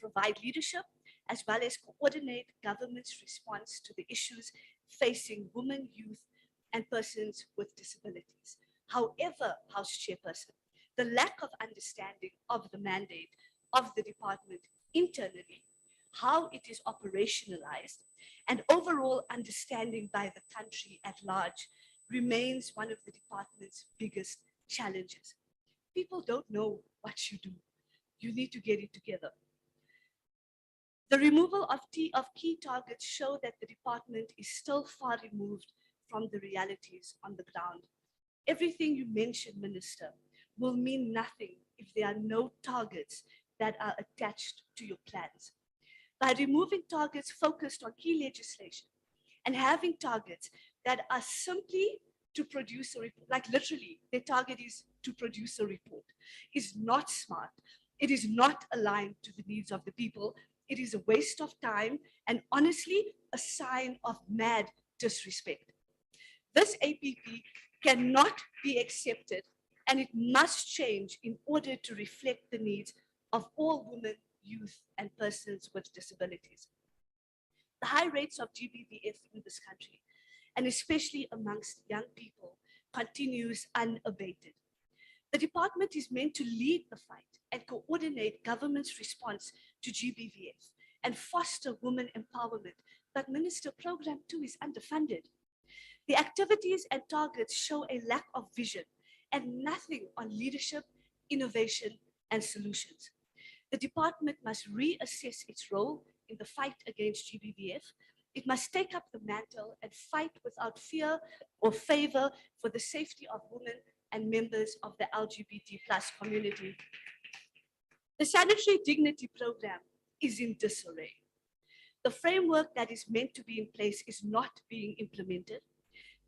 provide leadership as well as coordinate government's response to the issues facing women, youth, and persons with disabilities. However, House Chairperson, the lack of understanding of the mandate of the department internally, how it is operationalized, and overall understanding by the country at large remains one of the department's biggest challenges. People don't know what you do. You need to get it together. The removal of key targets show that the department is still far removed from the realities on the ground. Everything you mentioned, Minister, will mean nothing if there are no targets that are attached to your plans. By removing targets focused on key legislation and having targets that are simply to produce a report, like literally their target is to produce a report, is not smart. It is not aligned to the needs of the people. It is a waste of time and honestly a sign of mad disrespect. This APP cannot be accepted and it must change in order to reflect the needs of all women, youth, and persons with disabilities. The high rates of GBVF in this country, and especially amongst young people, continues unabated. The department is meant to lead the fight and coordinate government's response to GBVF and foster women empowerment, but Minister, Program 2 is underfunded. The activities and targets show a lack of vision and nothing on leadership, innovation, and solutions. The department must reassess its role in the fight against GBVF. It must take up the mantle and fight without fear or favor for the safety of women and members of the LGBT+ community. The Sanitary Dignity Program is in disarray. The framework that is meant to be in place is not being implemented.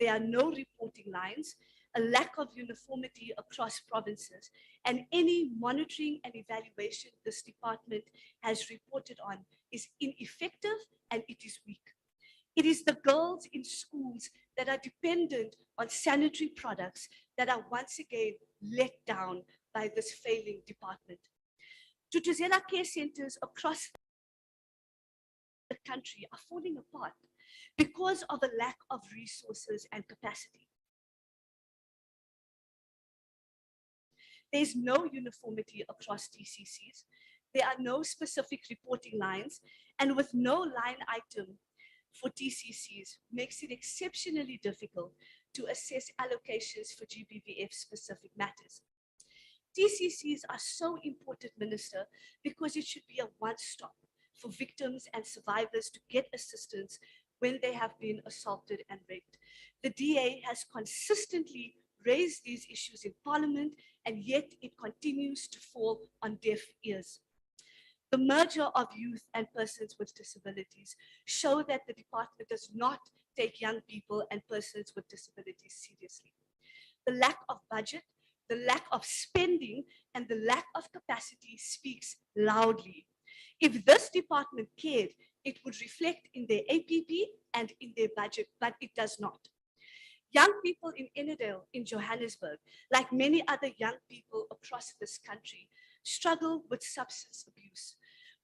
There are no reporting lines, a lack of uniformity across provinces, and any monitoring and evaluation this department has reported on is ineffective and it is weak. It is the girls in schools that are dependent on sanitary products that are once again let down by this failing department. Tutuzela care centers across the country are falling apart because of a lack of resources and capacity. There's no uniformity across TCCs. There are no specific reporting lines, and with no line item for TCCs makes it exceptionally difficult to assess allocations for GBVF specific matters. TCCs are so important, Minister, because it should be a one-stop for victims and survivors to get assistance when they have been assaulted and raped. The DA has consistently raised these issues in Parliament, and yet it continues to fall on deaf ears. The merger of youth and persons with disabilities show that the department does not take young people and persons with disabilities seriously. The lack of budget, the lack of spending, and the lack of capacity speaks loudly. If this department cared, it would reflect in their APP and in their budget, but it does not. Young people in Ennerdale, in Johannesburg, like many other young people across this country, struggle with substance abuse,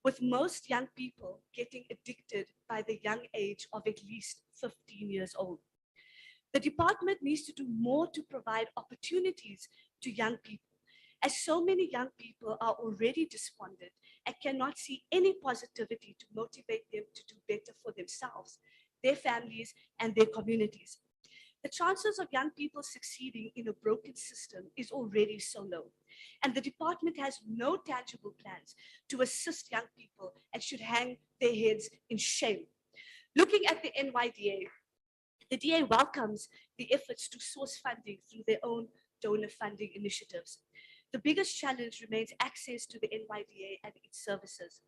with most young people getting addicted by the young age of at least 15 years old. The department needs to do more to provide opportunities to young people, as so many young people are already despondent and cannot see any positivity to motivate them to do better for themselves, their families, and their communities. The chances of young people succeeding in a broken system is already so low, and the department has no tangible plans to assist young people and should hang their heads in shame. Looking at the NYDA, the DA welcomes the efforts to source funding through their own donor funding initiatives. The biggest challenge remains access to the NYDA and its services.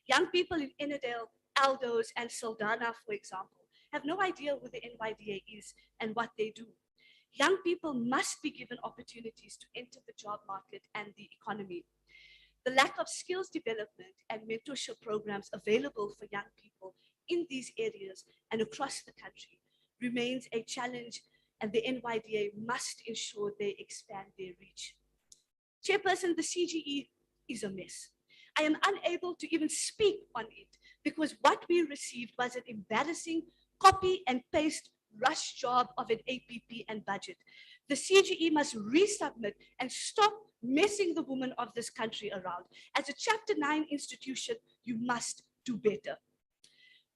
Young people in Ennerdale, Aldos, and Saldanha, for example, have no idea who the NYDA is and what they do. Young people must be given opportunities to enter the job market and the economy. The lack of skills development and mentorship programs available for young people in these areas and across the country remains a challenge, and the NYDA must ensure they expand their reach. Chairperson, the CGE is a mess. I am unable to even speak on it because what we received was an embarrassing copy and paste rush job of an APP and budget. The CGE must resubmit and stop messing the women of this country around. As a Chapter 9 institution, you must do better.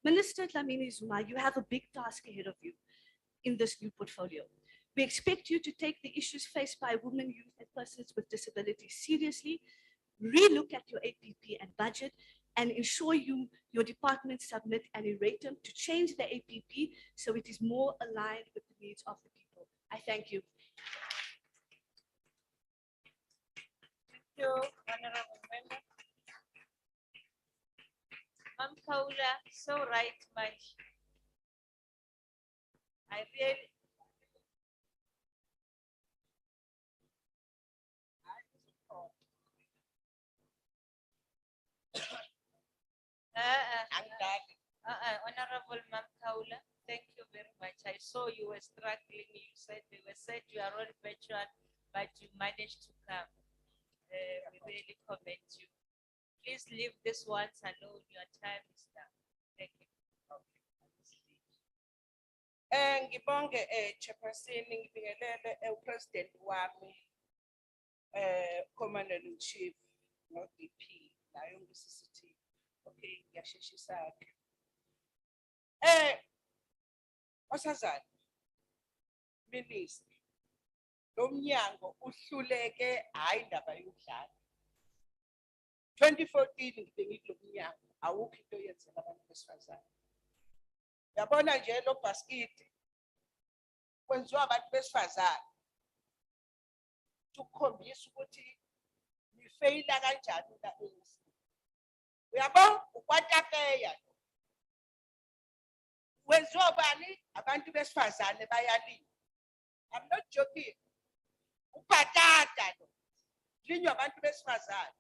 Minister Dlamini Zuma, you have a big task ahead of you in this new portfolio. We expect you to take the issues faced by women, youth, and persons with disabilities seriously, relook at your APP and budget, and ensure your department submit an erratum to change the APP so it is more aligned with the needs of the people. I thank you. Thank you, Honorable Member. Ma'am Kaula, so right, much. I really. Honorable Ma'am Kaula, thank you very much. I saw you were struggling. You said you are on virtual, but you managed to come. We really commend you. Please leave this once alone. Your time is done. Thank you. Ngibonge Chairperson ngibingelele uPresident wami Commander in Chief no DP nayo ngisisithi okay ngiyasheshisa ke osazana Minister lo mnyango uhluleke hayi indaba yokudlala 2014 ngibengile lo mnyango awukho into yenzela abantu besifazane yabona nje lo basket kwenziwa abantu besifazane ukukhombisa ukuthi nifeyila kanjani la ANC uyabo ukwatapeya wenziwa bani abantu besifazane bayalima. I'm not joking. Upatata lo linywa abantu besifazane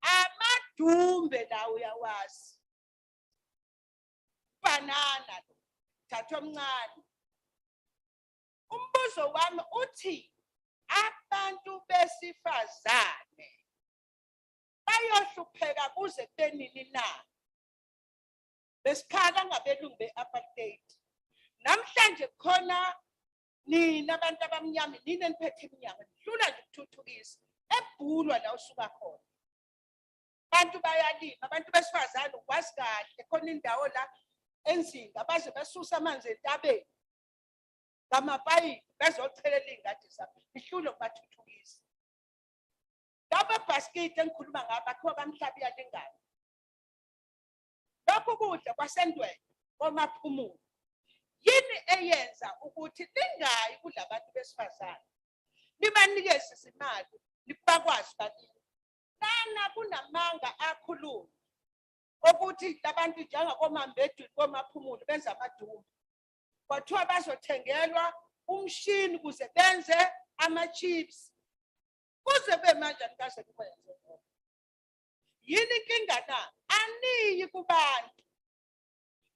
amadumbe la uyawazi banana lo thathwa omncane. Umbuzo wami uthi abantu besifazane bayohlupheka kuze benini na besikhala ngabelungu be-apartheid namhlanje khona nina abantu abamnyama nina eniphethe iminyaka nihlula nje ukuthuthukisa ebhulwa la usuka khona abantu bayalima abantu besifazane ukwazi kahle khona indawo la enzinga baze besusa amanzi entabeni ngamapayipi bezochelela ingadi zabo nihlule ukubathuthukisa laba basket engikhuluma ngabo akho bamhlabi yalingana lokho kudla kwasendweni komaphumulo yini eyenza ukuthi lingayi kulabantu besifazane nibanikeze izimali bakwazi bakini nana kunamanga akhuluma ukuthi labantu njengakomambedweni komaphumulo benza amadumbe kwathiwa bazothengelwa umshini kuze benze ama-chips kuze bemanje nikaze kwenze yini inkinga na aniyi kubantu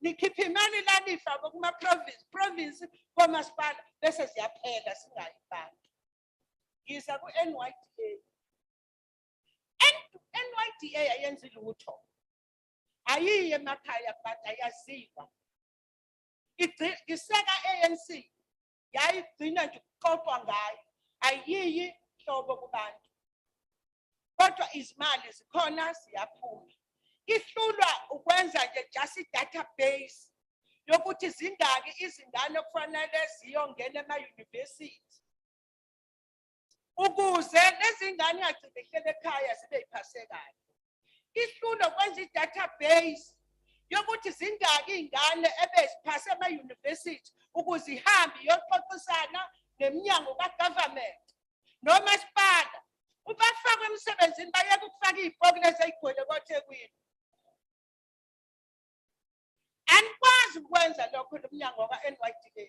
nikhipha imali lanifake kuma-province komasipala bese ziyaphela singayi bantu ngiza ku-NYDA NYDA ayenzi lutho ayiye emakhaya but ayaziwa iseka ANC yayigcina nje ukuxoxwa ngayo ayiyi hlobo kubantu kodwa izimali zikhona siyaphuma ihlulwa ukwenza nje just i-database yokuthi zingaki izingane okufanele ziyongena ema-university ukuze lezi ngane ingagcine ihlele ekhaya zibe yiphase kahle ihlulwa ukwenza i-database yokuthi zingaki ingane ebeziphase ema-university ukuze ihambe iyoxoxisana neminyango ka-government nomasipala ubafaka emsebenzini bayeke ukufaka iy'poki lezi ey'gcwele koThekwini anikwazi ukwenza lokho lo mnyango ka-NYDA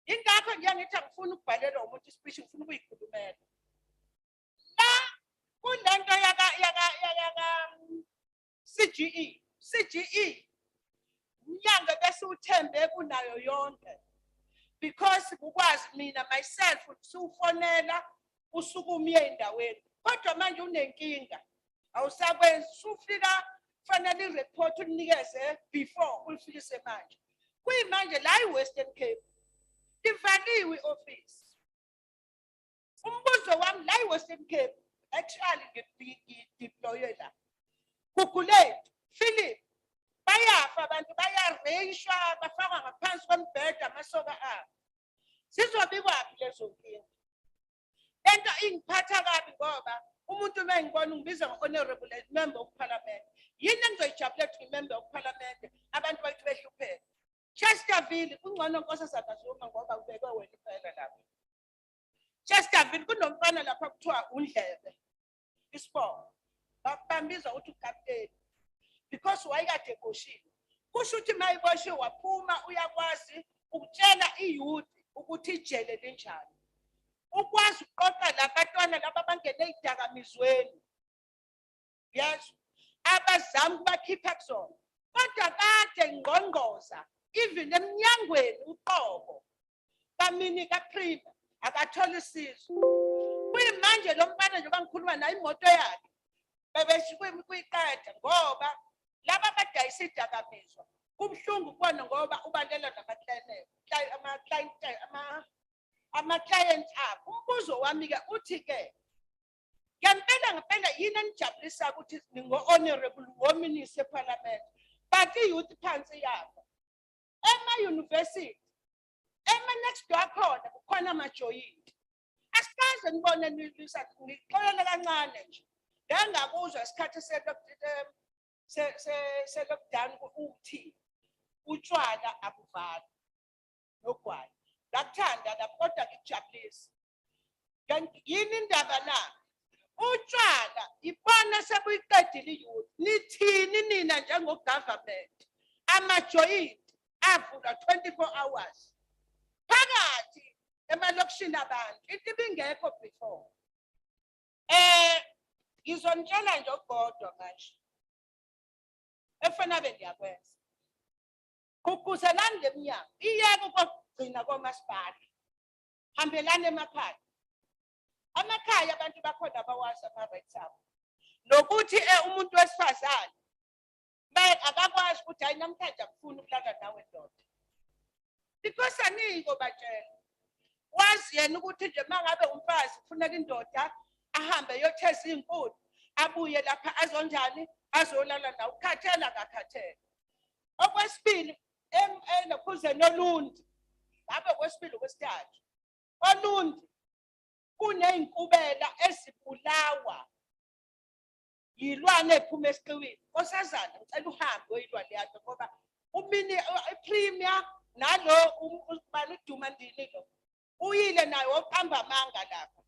ingakho nje ngithi angifuni ukubhalelwa umuntu ispeech ngifuna ukuyikhulumela la kulento yaka CGE umnyango bese uthembe kunayo yonke because ukwazi mina myself usufonela usukuma endaweni kodwa manje unenkinga awusakwenzi usufika kufanele ireport unikeze before ulifikise manje kuyimanje la eWestern Cape ivaliwe office umbuzo wami la eWestern Cape actually ngideployed la Kukulethu Philip bayafa abantu bayareyishwa bafakwa ngaphansi kombhede amasoka abo sizobikwaphi lezo nkinga lento ingiphatha kabi ngoba Umuntu mengibona ungibiza ngo-honorable as member of parliament. Yini engizoyijabulela ukuthi ngi-member of parliament abantu bathi behlupheka. Chesterville kungcono Nkosazana Zuma ngoba ubekwe wena iphela lapha. Chesterville kunomfana lapha kuthiwa uNdlebe. Isibongo. Bambiza ukuthi ukapteni. Because wayekade eboshiwe. Kusho ukuthi mayiboshiwe waphuma uyakwazi ukutshela iyouth ukuthi ijele linjani. Ukwazi ukuqoqa labantwana laba abangene ezidakamizweni. Yes. Abazama ukubakhipha kuzona. Kodwa kade ngqongqoza even emnyangweni uqobo. Kamini kaPrima akathola isizo. Kuyimanje lo mfana njengoba ngikhuluma naye imoto yakhe. Bebesho kuyiqeda ngoba laba abadayisa izidakamizwa. Kubhlungu kubona ngoba ubalela ama-client abo. Umbuzo wami ke uthi ke ngempela yini enijabulisa ukuthi ningo-honorable wominist eParliament but i-youth phansi yabo. Ema-university, ema-next door khona kukhona amajoyinti. Asikaze nibone ngixolele kancane nje. Ngangakuzwa isikhathi se-lockdown uthi utshwala abuvala nogwayi. Ngakuthanda lapho kodwa ngikujabulisa. Yini indaba na? Utshwala ibona sebuyiqedile i-youth. Nithini nina njengo-government? Amajoyinti avula 24 hours. Phakathi emalokishini abantu into ibingekho before. Ngizonitshela nje okukodwa manje. Efana bengiyakwenza. Kukuzelani leminyango. Iyeke ukugcina komasipala. Hambelani emakhaya. Amakhaya abantu bakhona abawazi ama-rights abo. Nokuthi umuntu wesifazane akakwazi ukuthi hayi namhlanje akufuni ukulala nawe ndoda. Because aniko batshela. Wazi yena ukuthi nje mangabe umfazi kufuneka indoda ahambe yotheza izinkuni abuye lapha azonjani azolala nawe ukhathela akakhathela. Okwesibili enokhuze nolundi. Ngabe kwesibili kwesithathu. Olundi kunezinkubela ezibulawa yilwane ephuma esiqiwini. Nkosazana ngicela uhambe oyilwane yakhe ngoba umini iPremier nalo ubani uDumandini lo uyile naye oqamba amanga lapha.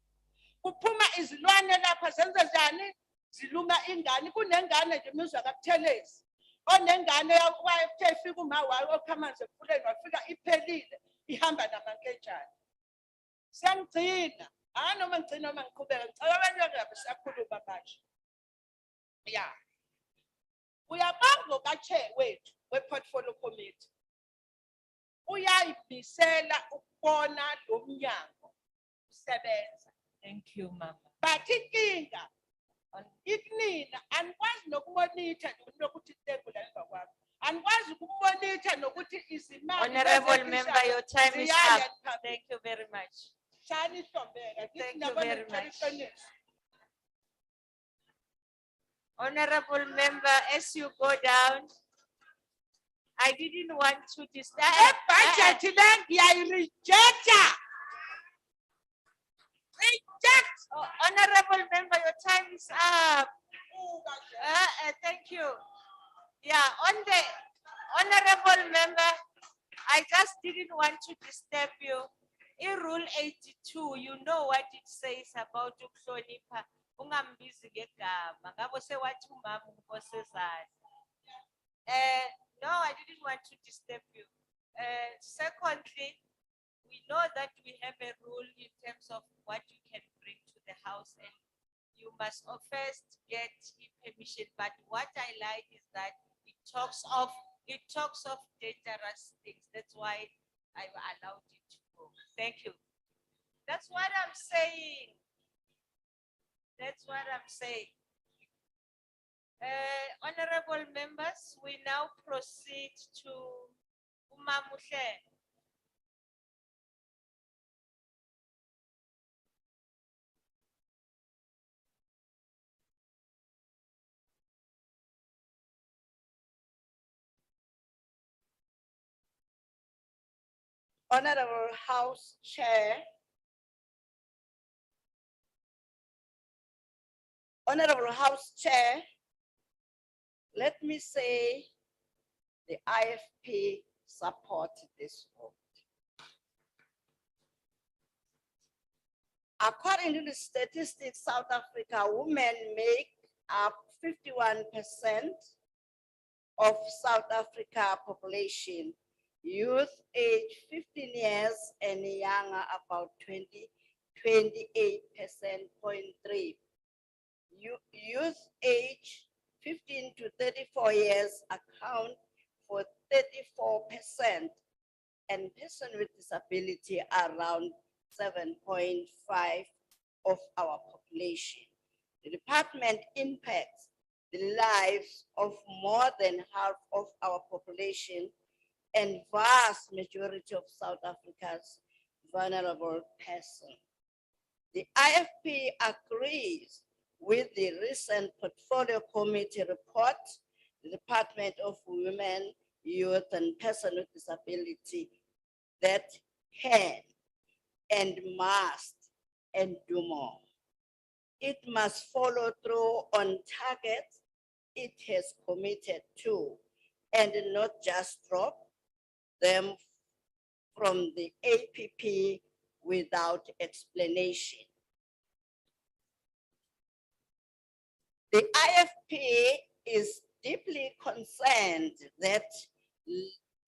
Kuphuma izilwane lapha zenze njani ziluma ingane kunengane nje imizwa kaButhelezi onengane yakhe efika uma wayo okhamanzi emfuleni wafika iphelile ihamba namanketshane. Sengigcina noma ngicina noma ngiqhubeka ngicela abantu ngabe siyakhuluma manje. Yeah. Uyabonga kaChair wethu we-portfolio committee. Uyayibisela ukubona lo mnyango usebenza. Thank you, Mama. But inkinga ikunina anikwazi nokumonitha nokuthi itebula emva kwami. Anikwazi ukumonitha nokuthi izimali. Honorable member, your time is up. Thank you very much. Shani Hlombeka. Thank you very much. Honorable member, as you go down, I didn't want to disturb. Budget reject. Oh, honorable member, your time is up. Thank you. Yeah, on the honorable member, I just didn't want to disturb you. In Rule 82, you know what it says about ukuhlonipha. Ungambizi ngegama. Ngabo sewathi umama unkosazana. No, I didn't want to disturb you. Secondly, we know that we have a rule in terms of what you can bring to the house, and you must first get permission. But what I like is that it talks of dangerous things. That's why I allowed it to go. Thank you. That's what I'm saying. That's what I'm saying. Honorable members, we now proceed to Umamuhle. Honorable House Chair, Honorable House Chair, let me say the IFP support this vote. According to the statistics, South Africa, women make up 51% of South Africa population. Youth age 15 years and younger about 28.3%. Youth age 15 to 34 years account for 34%, and persons with disability around 7.5% of our population. The department impacts the lives of more than half of our population and vast majority of South Africa's vulnerable persons. The IFP agrees with the recent Portfolio Committee report. The Department of Women, Youth and Persons with Disability that can and must and do more. It must follow through on targets it has committed to and not just drop them from the APP without explanation. The IFP is deeply concerned that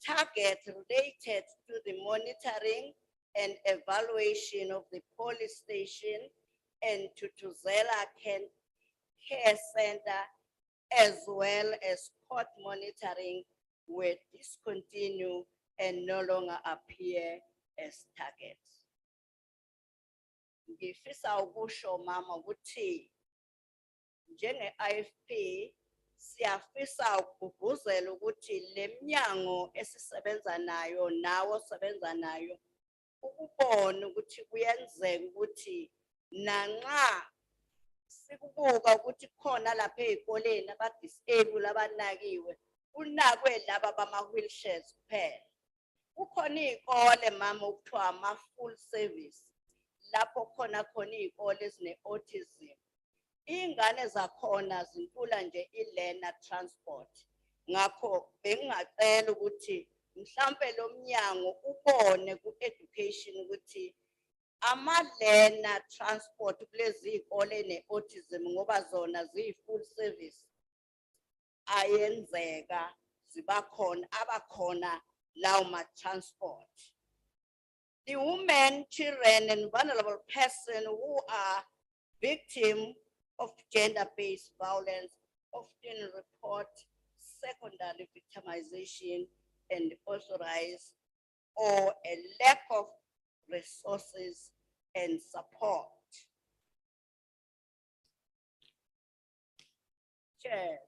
targets related to the monitoring and evaluation of the police station and Tutuzela Care Center, as well as court monitoring, were discontinued and no longer appear as targets. Ngifisa ukusho mama ukuthi njenge-IFP siyafisa ukugqugquzela ukuthi le minyango esisebenza nayo nawo osebenza nayo ukubona ukuthi kuyenzeka ukuthi nanxa sikubuka ukuthi khona lapha ezikoleni abadisable abanakiwe kunakwe laba bama-wheelchairs kuphela. Kukhona izikole mama okuthiwa ama-full service lapho khona izikole ezine-autism. Ingane zakhona zintula nje i-learner transport. Ngakho bengingacela ukuthi mhlambe lo mnyango ubone ku-education ukuthi ama-learner transport kulezi izikole ne-autism ngoba zona ziyi-full service ayenzeka zibakhona abakhona lawo ma-transport. The women, children and vulnerable persons who are victims of gender-based violence often report secondary victimization and authorized or a lack of resources and support. Cheers.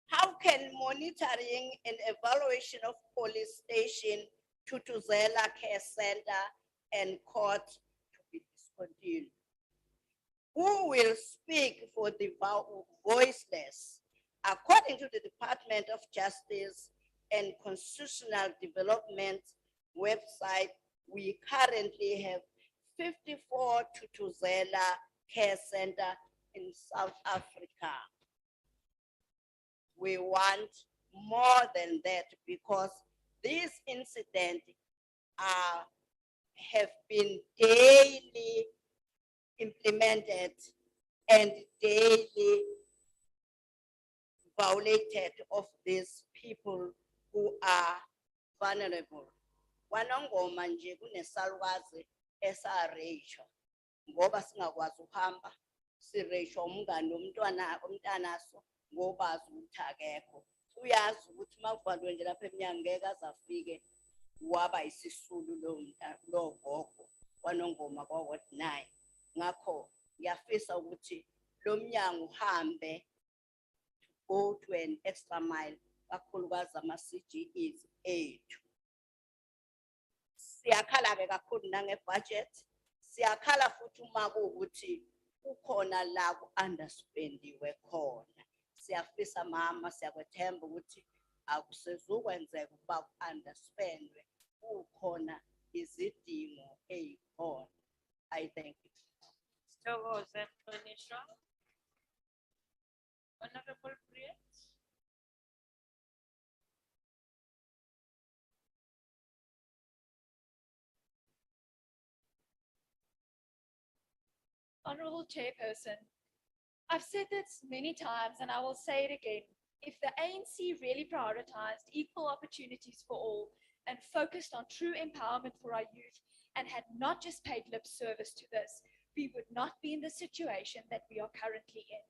How can monitoring and evaluation of police station, Tutuzela Care Center and court to be discontinued? Who will speak for the voiceless? According to the Department of Justice and Constitutional Development website, we currently have 54 Tutuzela Care Center in South Africa. We want more than that because these incidents have been daily implemented and daily violated of these people who are vulnerable. Wanongoma nje kunesalwazi esareisho ngoba singakwazi ukuhamba sireisho umngane umntanaso ngoba azuthi akekho. Uyazi ukuthi makuvalwe nje lapha eminyango ngeke azafike waba isisulu lo gogo wanongoma kwa 9. Ngakho ngiyafisa ukuthi lo mnyango uhambe go to an extra mile kakhulukazi ama-CGEs ethu. Siyakhala ke kakhulu nange-budget, siyakhala futhi uma kuwukuthi ukhona la ku-underspendiwe khona. Siyafisa mama, siyakwethemba ukuthi akusezukwenzeka ukuba ku-understandwe kukhona izidingo ey'khona. I thank you. Sithokoze Mhlonishwa. Honorable Briet. Honorable Chairperson, I've said this many times and I will say it again. If the ANC really prioritized equal opportunities for all and focused on true empowerment for our youth and had not just paid lip service to this, we would not be in the situation that we are currently in.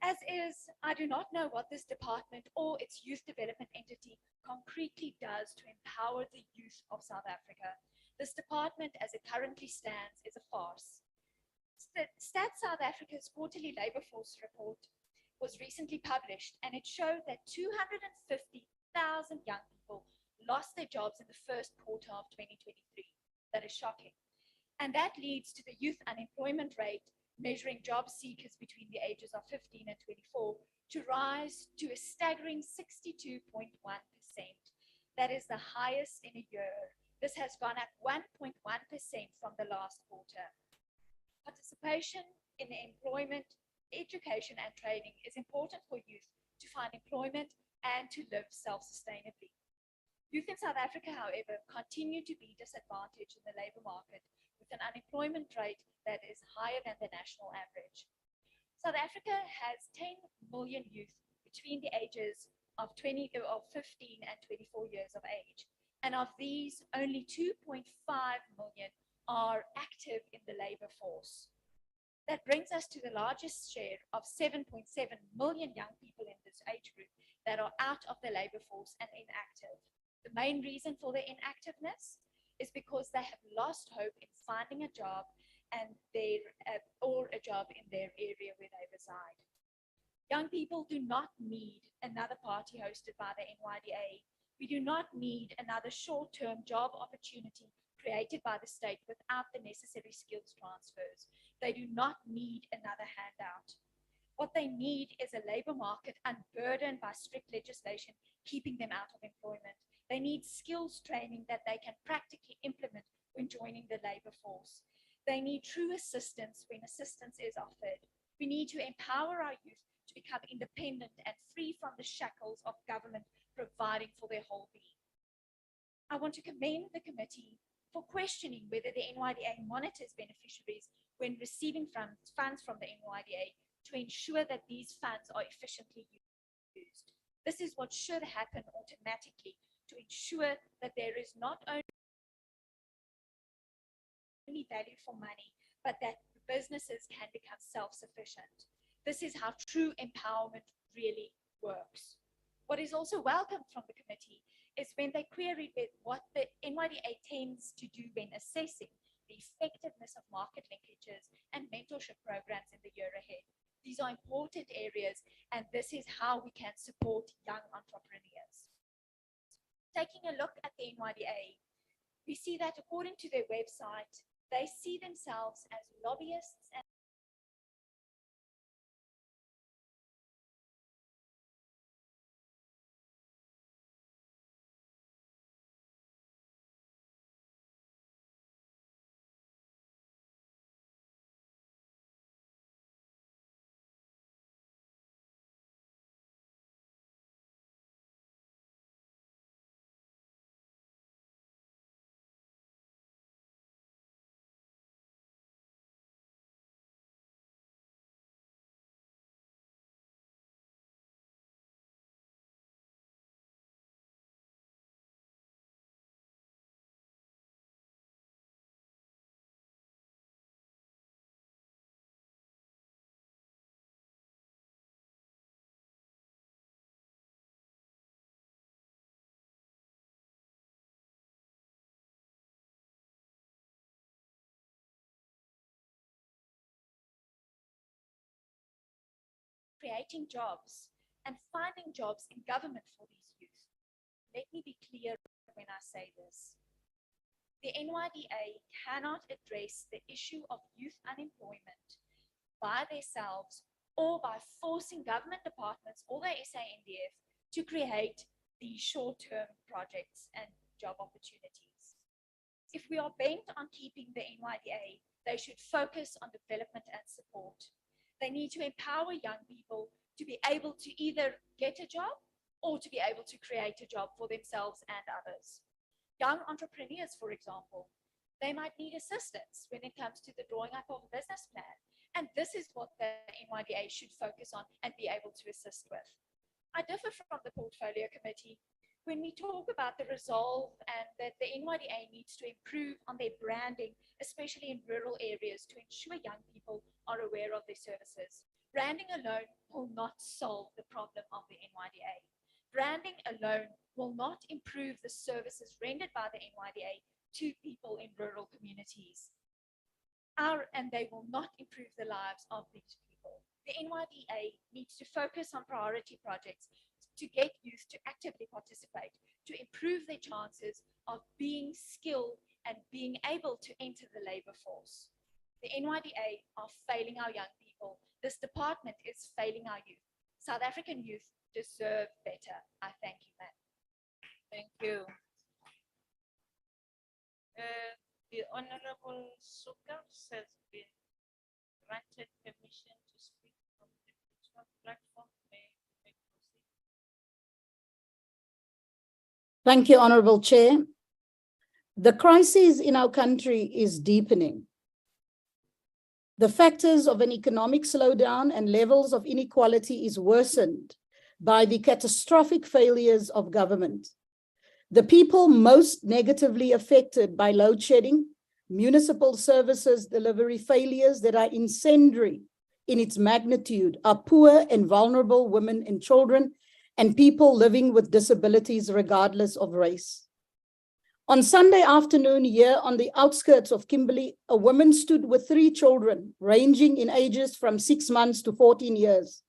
As is, I do not know what this department or its youth development entity concretely does to empower the youth of South Africa. This department, as it currently stands, is a farce. Stats South Africa's quarterly labor force report was recently published, and it showed that 250,000 young people lost their jobs in the first quarter of 2023. That is shocking. And that leads to the youth unemployment rate, measuring job seekers between the ages of 15 and 24, to rise to a staggering 62.1%. That is the highest in a year. This has gone up 1.1% from the last quarter. Participation in employment, education, and training is important for youth to find employment and to live self-sustainably. Youth in South Africa, however, continue to be disadvantaged in the labor market with an unemployment rate that is higher than the national average. South Africa has 10 million youth between the ages of 15 and 24 years of age. And of these, only 2.5 million are active in the labor force. That brings us to the largest share of 7.7 million young people in this age group that are out of the labor force and inactive. The main reason for their inactiveness is because they have lost hope in finding a job and or a job in their area where they reside. Young people do not need another party hosted by the NYDA. We do not need another short-term job opportunity created by the state without the necessary skills transfers. They do not need another handout. What they need is a labor market unburdened by strict legislation, keeping them out of employment. They need skills training that they can practically implement when joining the labor force. They need true assistance when assistance is offered. We need to empower our youth to become independent and free from the shackles of government providing for their whole being. I want to commend the committee for questioning whether the NYDA monitors beneficiaries when receiving funds from the NYDA to ensure that these funds are efficiently used. This is what should happen automatically to ensure that there is not only value for money, but that businesses can become self-sufficient. This is how true empowerment really works. What is also welcomed from the committee is when they queried what the NYDA tends to do when assessing the effectiveness of market linkages and mentorship programs in the year ahead. These are important areas, and this is how we can support young entrepreneurs. Taking a look at the NYDA, we see that according to their website, they see themselves as lobbyists and creating jobs and finding jobs in government for these youth. Let me be clear when I say this. The NYDA cannot address the issue of youth unemployment by themselves or by forcing government departments or the SANDF to create these short-term projects and job opportunities. If we are bent on keeping the NYDA, they should focus on development and support. They need to empower young people to be able to either get a job or to be able to create a job for themselves and others. Young entrepreneurs, for example, they might need assistance when it comes to the drawing up of a business plan. And this is what the NYDA should focus on and be able to assist with. I differ from the portfolio committee when we talk about the resolve and that the NYDA needs to improve on their branding, especially in rural areas, to ensure young people are aware of their services. Branding alone will not solve the problem of the NYDA. Branding alone will not improve the services rendered by the NYDA to people in rural communities. And they will not improve the lives of these people. The NYDA needs to focus on priority projects to get youth to actively participate, to improve their chances of being skilled and being able to enter the labor force. The NYDA are failing our young people. This department is failing our youth. South African youth deserve better. I thank you, ma'am. Thank you. The Honorable Sukars has been granted permission to speak from the virtual platform. May proceed. Thank you, Honorable Chair. The crisis in our country is deepening. The factors of an economic slowdown and levels of inequality is worsened by the catastrophic failures of government. The people most negatively affected by load shedding, municipal services delivery failures that are incendiary in its magnitude are poor and vulnerable women and children and people living with disabilities regardless of race. On Sunday afternoon here on the outskirts of Kimberley, a woman stood with 3 children ranging in ages from 6 months to 14 years.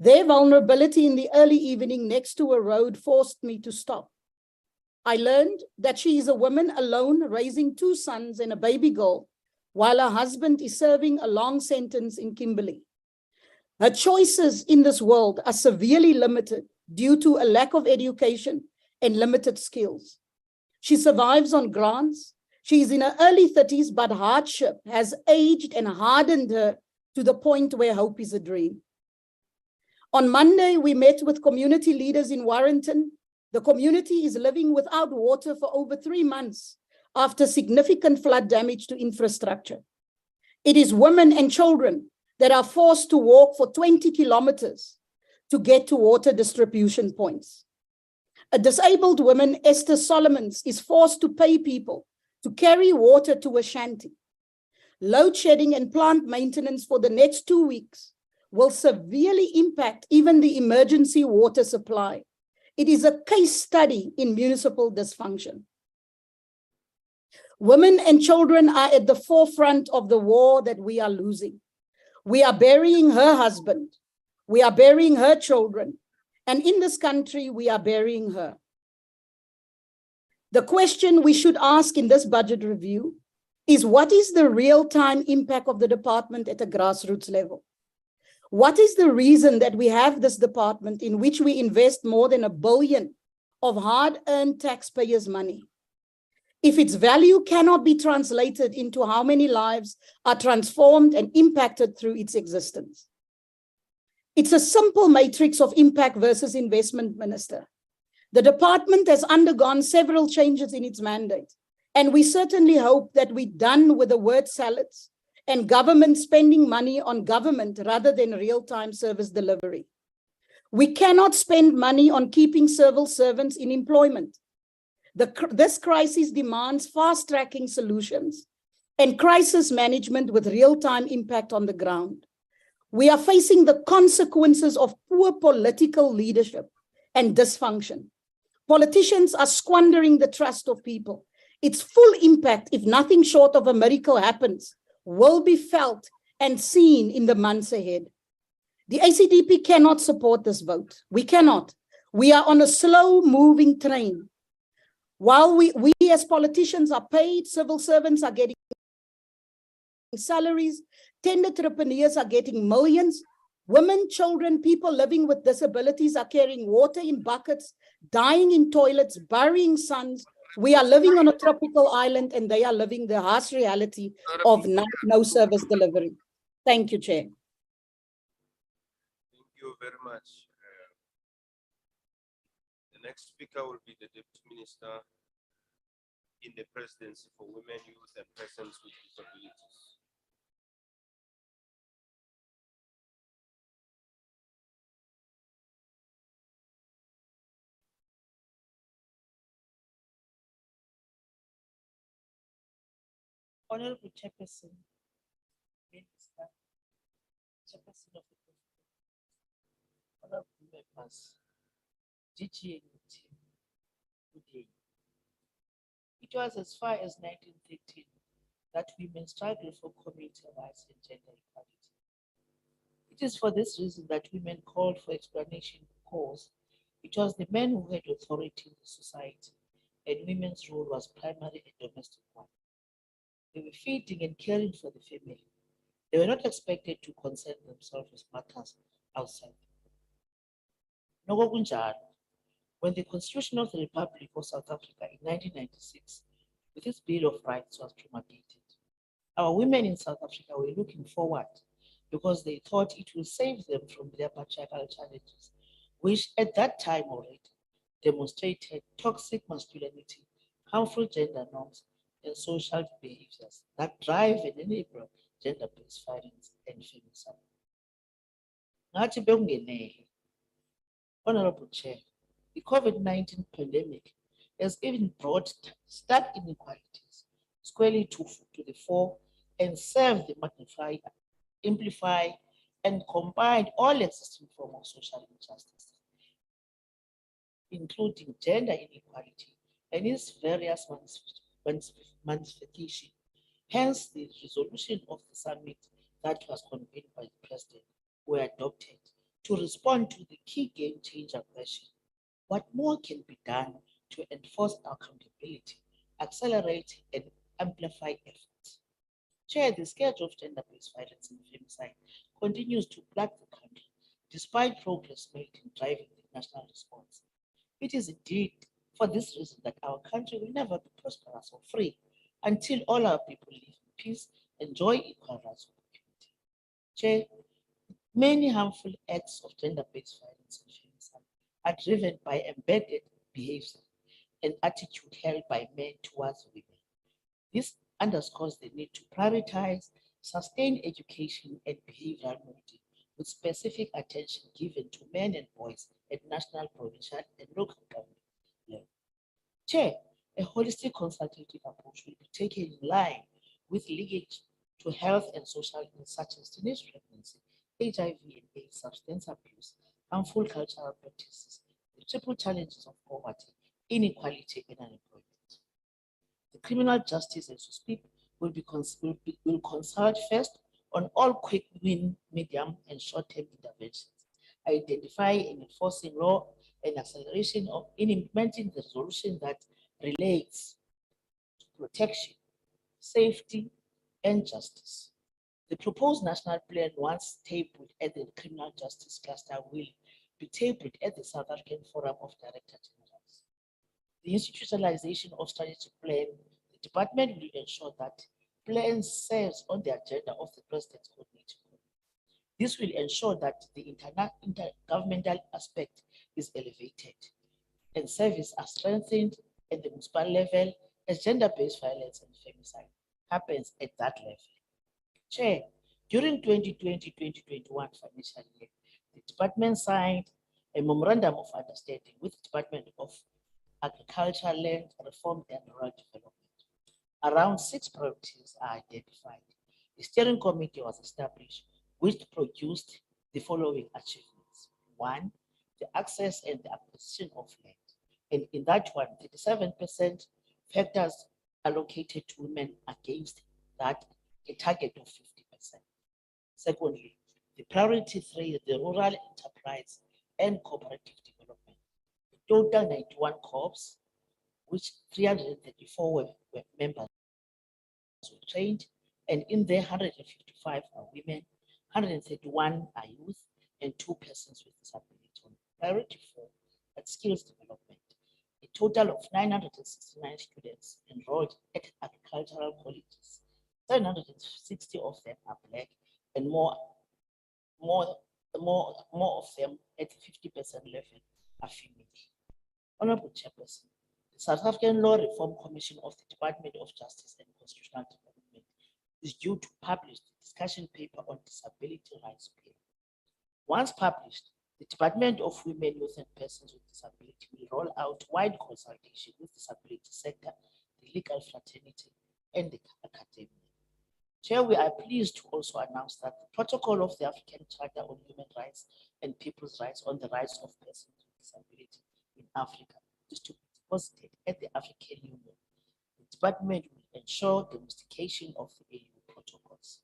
Their vulnerability in the early evening next to a road forced me to stop. I learned that she is a woman alone raising 2 sons and a baby girl while her husband is serving a long sentence in Kimberley. Her choices in this world are severely limited due to a lack of education and limited skills. She survives on grants. She is in her early 30s, but hardship has aged and hardened her to the point where hope is a dream. On Monday, we met with community leaders in Warrenton. The community is living without water for over 3 months after significant flood damage to infrastructure. It is women and children that are forced to walk for 20 kilometers to get to water distribution points. A disabled woman, Esther Solomons, is forced to pay people to carry water to a shanty. Load shedding and plant maintenance for the next 2 weeks will severely impact even the emergency water supply. It is a case study in municipal dysfunction. Women and children are at the forefront of the war that we are losing. We are burying her husband. We are burying her children. And in this country, we are burying her. The question we should ask in this budget review is, what is the real-time impact of the department at a grassroots level? What is the reason that we have this department in which we invest more than $1 billion of hard-earned taxpayers' money? If its value cannot be translated into how many lives are transformed and impacted through its existence. It's a simple matrix of impact versus investment, Minister. The department has undergone several changes in its mandate, and we certainly hope that we're done with the word salads and government spending money on government rather than real-time service delivery. We cannot spend money on keeping civil servants in employment. This crisis demands fast-tracking solutions and crisis management with real-time impact on the ground. We are facing the consequences of poor political leadership and dysfunction. Politicians are squandering the trust of people. Its full impact, if nothing short of a miracle happens, will be felt and seen in the months ahead. The ACDP cannot support this vote. We cannot. We are on a slow-moving train. While we as politicians are paid, civil servants are getting salaries, tender entrepreneurs are getting millions, Women, children, people living with disabilities are carrying water in buckets, dying in toilets, burying sons. We are living on a tropical island and they are living the harsh reality of no service delivery. Thank you, Chair. Thank you very much. The next speaker will be the Deputy Minister in the Presidency for Women, Youth and Persons with Disabilities. Honorable Chairperson, Minister, Chairperson of the President, honorable members, DG and team, good day. It was as far as 1913 that women struggled for community rights and gender equality. It is for this reason that women called for explanation because it was the men who had authority in the society and women's role was primarily a domestic one. They were feeding and caring for the family. They were not expected to concern themselves with matters outside. Noko kunjalo, when the Constitution of the Republic of South Africa in 1996, with its Bill of Rights was promulgated, our women in South Africa were looking forward because they thought it will save them from their patriarchal challenges, which at that time already demonstrated toxic masculinity, harmful gender norms, and social behaviors that drive and enable gender-based violence and feminicide. Ngathi bekungenele, Honorable Chair, the COVID-19 pandemic has even brought stark inequalities squarely to the fore and served to magnify, amplify, and combine all existing forms of social injustice, including gender inequality and its various manifestations. Hence, the resolution of the summit that was convened by the President were adopted to respond to the key game changer question: what more can be done to enforce accountability, accelerate, and amplify efforts? Chair, the scourge of gender-based violence and femicide continues to plague the country despite progress made in driving the national response. It is indeed for this reason that our country will never be prosperous or free until all our people live in peace, enjoy equal rights and opportunity. Chair, many harmful acts of gender-based violence and femicide are driven by embedded behavior and attitude held by men towards women. This underscores the need to prioritize, sustain education and behavioral modeling with specific attention given to men and boys at national, provincial, and local government level. Chair, a holistic consultative approach will be taken in line with linkage to health and social needs such as teenage pregnancy, HIV and AIDS, substance abuse, harmful cultural practices, the triple challenges of poverty, inequality, and unemployment. The criminal justice, as we speak, will consult first on all quick win, medium, and short-term interventions, identify and enforcing law, and acceleration of implementing the resolution that relates to protection, safety, and justice. The proposed national plan, once tabled at the criminal justice cluster, will be tabled at the South African Forum of Director Generals. The institutionalization of strategic plan, the department will ensure that plan serves on the agenda of the President's coordinating committee. This will ensure that the intergovernmental aspect is elevated and service are strengthened at the municipal level as gender-based violence and femicide happens at that level. Chair, during 2020-2021 financial year, the department signed a memorandum of understanding with the Department of Agriculture, Land Reform and Rural Development. Around 6 priorities are identified. The steering committee was established, which produced the following achievements. 1, the access and the acquisition of land. And in that one, 37% factors allocated to women against that, a target of 50%. Secondly, the priority 3, the rural enterprise and cooperative development. The total 91 corps, which 334 were members were trained, and in there 155 are women, 131 are youth, and 2 persons with disability. On priority 4, at skills development, a total of 969 students enrolled at agricultural colleges. 760 of them are Black, and more of them at 50% level are female. Honorable Chairperson, the South African Law Reform Commission of the Department of Justice and Constitutional Development is due to publish the discussion paper on disability rights bill. Once published, the Department of Women, Youth and Persons with Disability will roll out wide consultation with the disability sector, the legal fraternity, and the academia. Chair, we are pleased to also announce that the protocol of the African Charter on Human Rights and People's Rights on the Rights of Persons with Disability in Africa is to be deposited at the African Union. The department will ensure domestication of the AU protocols.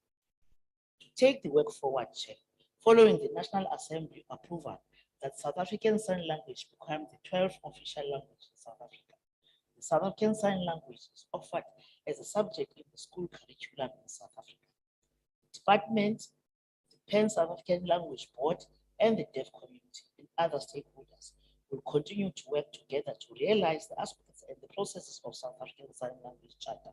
To take the work forward, Chair, following the National Assembly approval that South African Sign Language become the 12th official language in South Africa, the South African Sign Language is offered as a subject in the school curriculum in South Africa. The department, the Pan South African Language Board, and the deaf community and other stakeholders will continue to work together to realize the aspects and the processes of South African Sign Language Charter.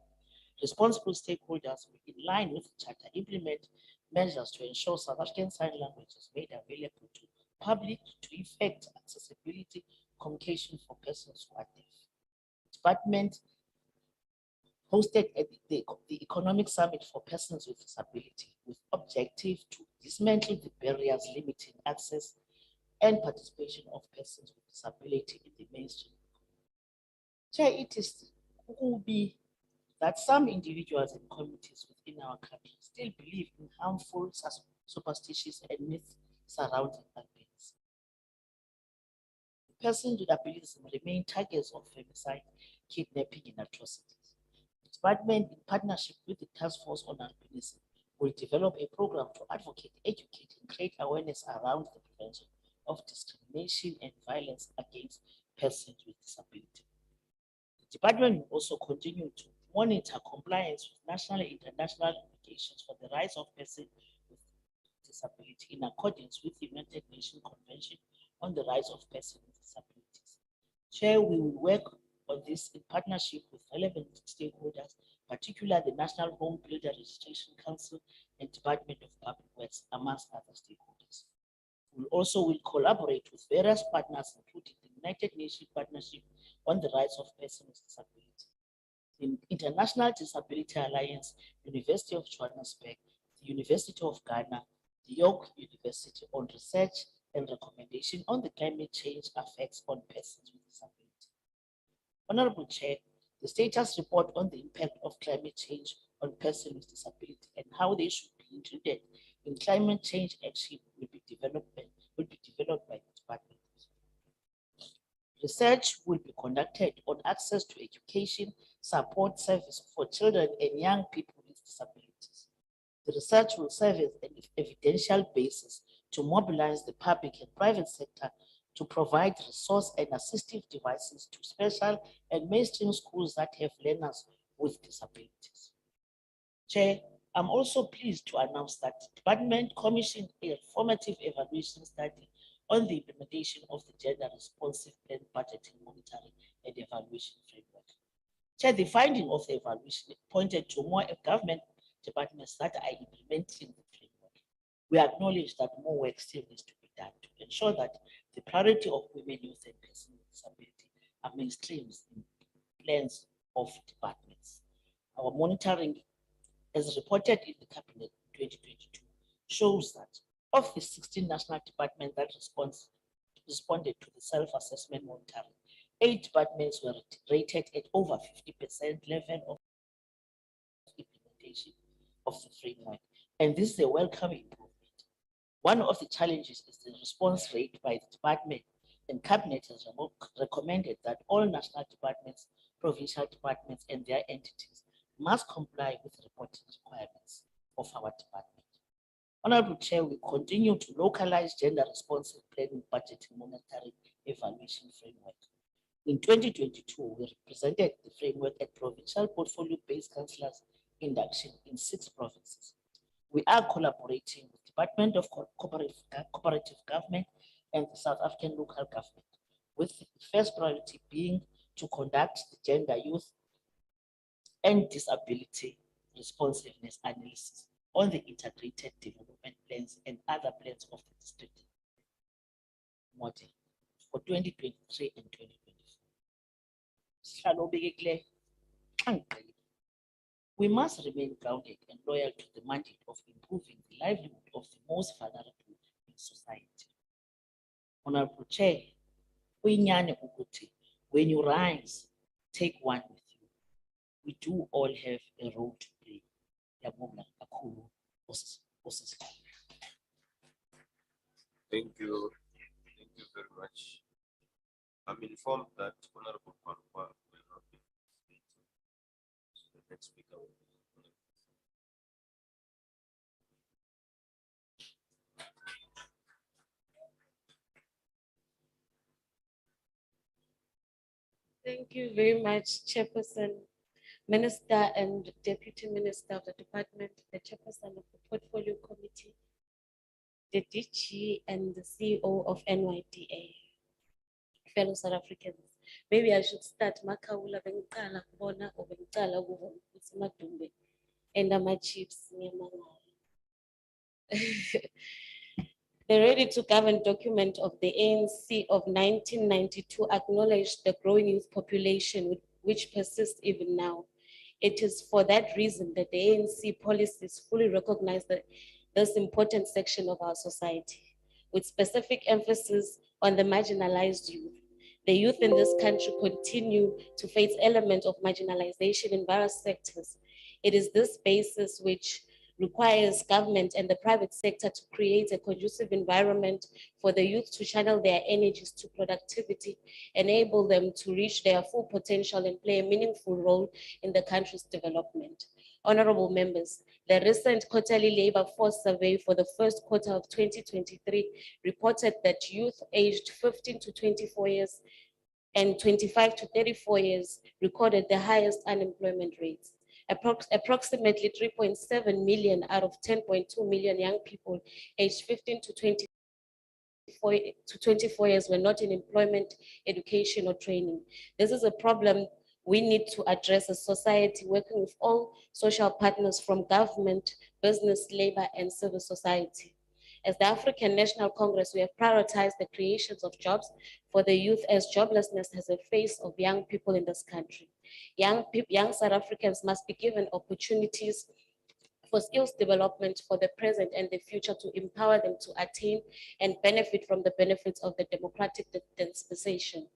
Responsible stakeholders will, in line with the Charter, implement measures to ensure South African Sign Language is made available to public to effect accessibility communication for persons who are deaf. The department hosted at the Economic Summit for Persons with Disability with objective to dismantle the barriers limiting access and participation of persons with disability in the mainstream. Chair, it is will be that some individuals and communities within our country still believe in harmful superstitions and myths surrounding albinism. Persons with albinism remain targets of femicide, kidnapping, and atrocities. The department, in partnership with the Task Force on Albinism, will develop a program to advocate, educate, and create awareness around the prevention of discrimination and violence against persons with disability. The department will also continue to monitor compliance with national and international obligations for the rights of persons with disability in accordance with the United Nations Convention on the Rights of Persons with Disabilities. Chair, we will work on this in partnership with relevant stakeholders, particularly the National Home Builder Registration Council and Department of Public Works, amongst other stakeholders. We also will collaborate with various partners, including the United Nations Partnership on the Rights of Persons with Disability, the International Disability Alliance, University of Johannesburg, the University of Ghana, the York University on research and recommendation on the climate change effects on persons with disability. Honorable Chair, the status report on the impact of climate change on persons with disability and how they should be included in climate change action will be developed by the department. Research will be conducted on access to education, support service for children and young people with disabilities. The research will serve as an evidential basis to mobilize the public and private sector to provide resource and assistive devices to special and mainstream schools that have learners with disabilities. Chair, I'm also pleased to announce that the department commissioned a formative evaluation study on the implementation of the gender responsive plan budgeting, monitoring, and evaluation framework. Chair, the finding of the evaluation pointed to more government departments that are implementing the framework. We acknowledge that more work still needs to be done to ensure that the priority of women, youth, and persons with disability are mainstreamed in plans of departments. Our monitoring, as reported in the Cabinet 2022, shows that of the 16 national departments that responded to the self-assessment monitoring, 8 departments were rated at over 50% level of implementation of the framework, and this is a welcome improvement. One of the challenges is the response rate by the department, and Cabinet has recommended that all national departments, provincial departments, and their entities must comply with the reporting requirements of our department. Honorable Chair, we continue to localize gender responsive planning, budgeting, monitoring, evaluation framework. In 2022, we represented the framework at provincial portfolio-based councillors induction in 6 provinces. We are collaborating with Department of Cooperative Government and the South African local government, with the first priority being to conduct the gender, youth, and disability responsiveness analysis on the integrated development plans and other plans of the district model for 2023 and 2024. We must remain grounded and loyal to the mandate of improving the livelihood of the most vulnerable in society. Honorable Chair, kuyinyani ukuthi when you rise, take one with you. We do all have a role to play. Ngiyabonga kakhulu, Usisi. Thank you. Thank you very much. I'm informed that Honorable Kwankwa will not be participating. So the next speaker will be Honorable. Thank you very much, Chairperson, Minister and Deputy Minister of the Department, the Chairperson of the Portfolio Committee, the DG and the CEO of NYDA, fellow South Africans. Maybe I should start Makaula Bengkala Bona or Bengkala Madumbe and my chiefs. The Ready to Govern document of the ANC of 1992 acknowledged the growing youth population which persists even now. It is for that reason that the ANC policies fully recognize this important section of our society, with specific emphasis on the marginalized youth. The youth in this country continue to face elements of marginalization in various sectors. It is this basis which requires government and the private sector to create a conducive environment for the youth to channel their energies to productivity, enable them to reach their full potential and play a meaningful role in the country's development. Honorable members, the recent quarterly labor force survey for the first quarter of 2023 reported that youth aged 15 to 24 years and 25 to 34 years recorded the highest unemployment rates. Approximately 3.7 million out of 10.2 million young people aged 15 to 24 years were not in employment, education, or training. This is a problem we need to address as society, working with all social partners from government, business, labor, and civil society. As the African National Congress, we have prioritized the creations of jobs for the youth, as joblessness has a face of young people in this country. Young South Africans must be given opportunities for skills development for the present and the future to empower them to attain and benefit from the benefits of the democratic dispensation.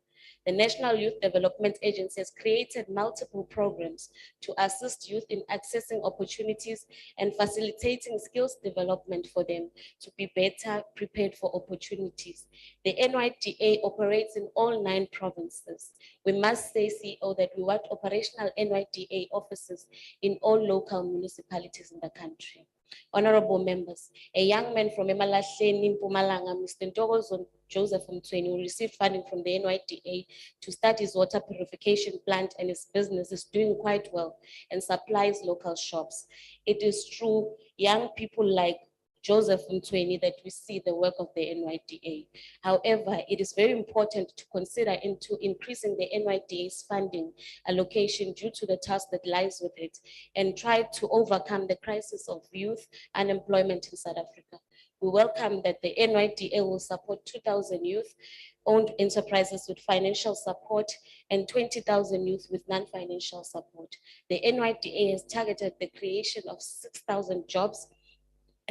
The National Youth Development Agency has created multiple programs to assist youth in accessing opportunities and facilitating skills development for them to be better prepared for opportunities. The NYDA operates in all 9 provinces. We must say, CEO, that we want operational NYDA offices in all local municipalities in the country. Honorable members, a young man from Emalahleni, Mpumalanga, Mr. Ntokozo Joseph Mtweni, who received funding from the NYDA to start his water purification plant, and his business is doing quite well and supplies local shops. It is true, young people like Joseph Mtweni that we see the work of the NYDA. However, it is very important to consider into increasing the NYDA's funding allocation due to the task that lies with it, and try to overcome the crisis of youth unemployment in South Africa. We welcome that the NYDA will support 2,000 youth-owned enterprises with financial support and 20,000 youth with non-financial support. The NYDA has targeted the creation of 6,000 jobs.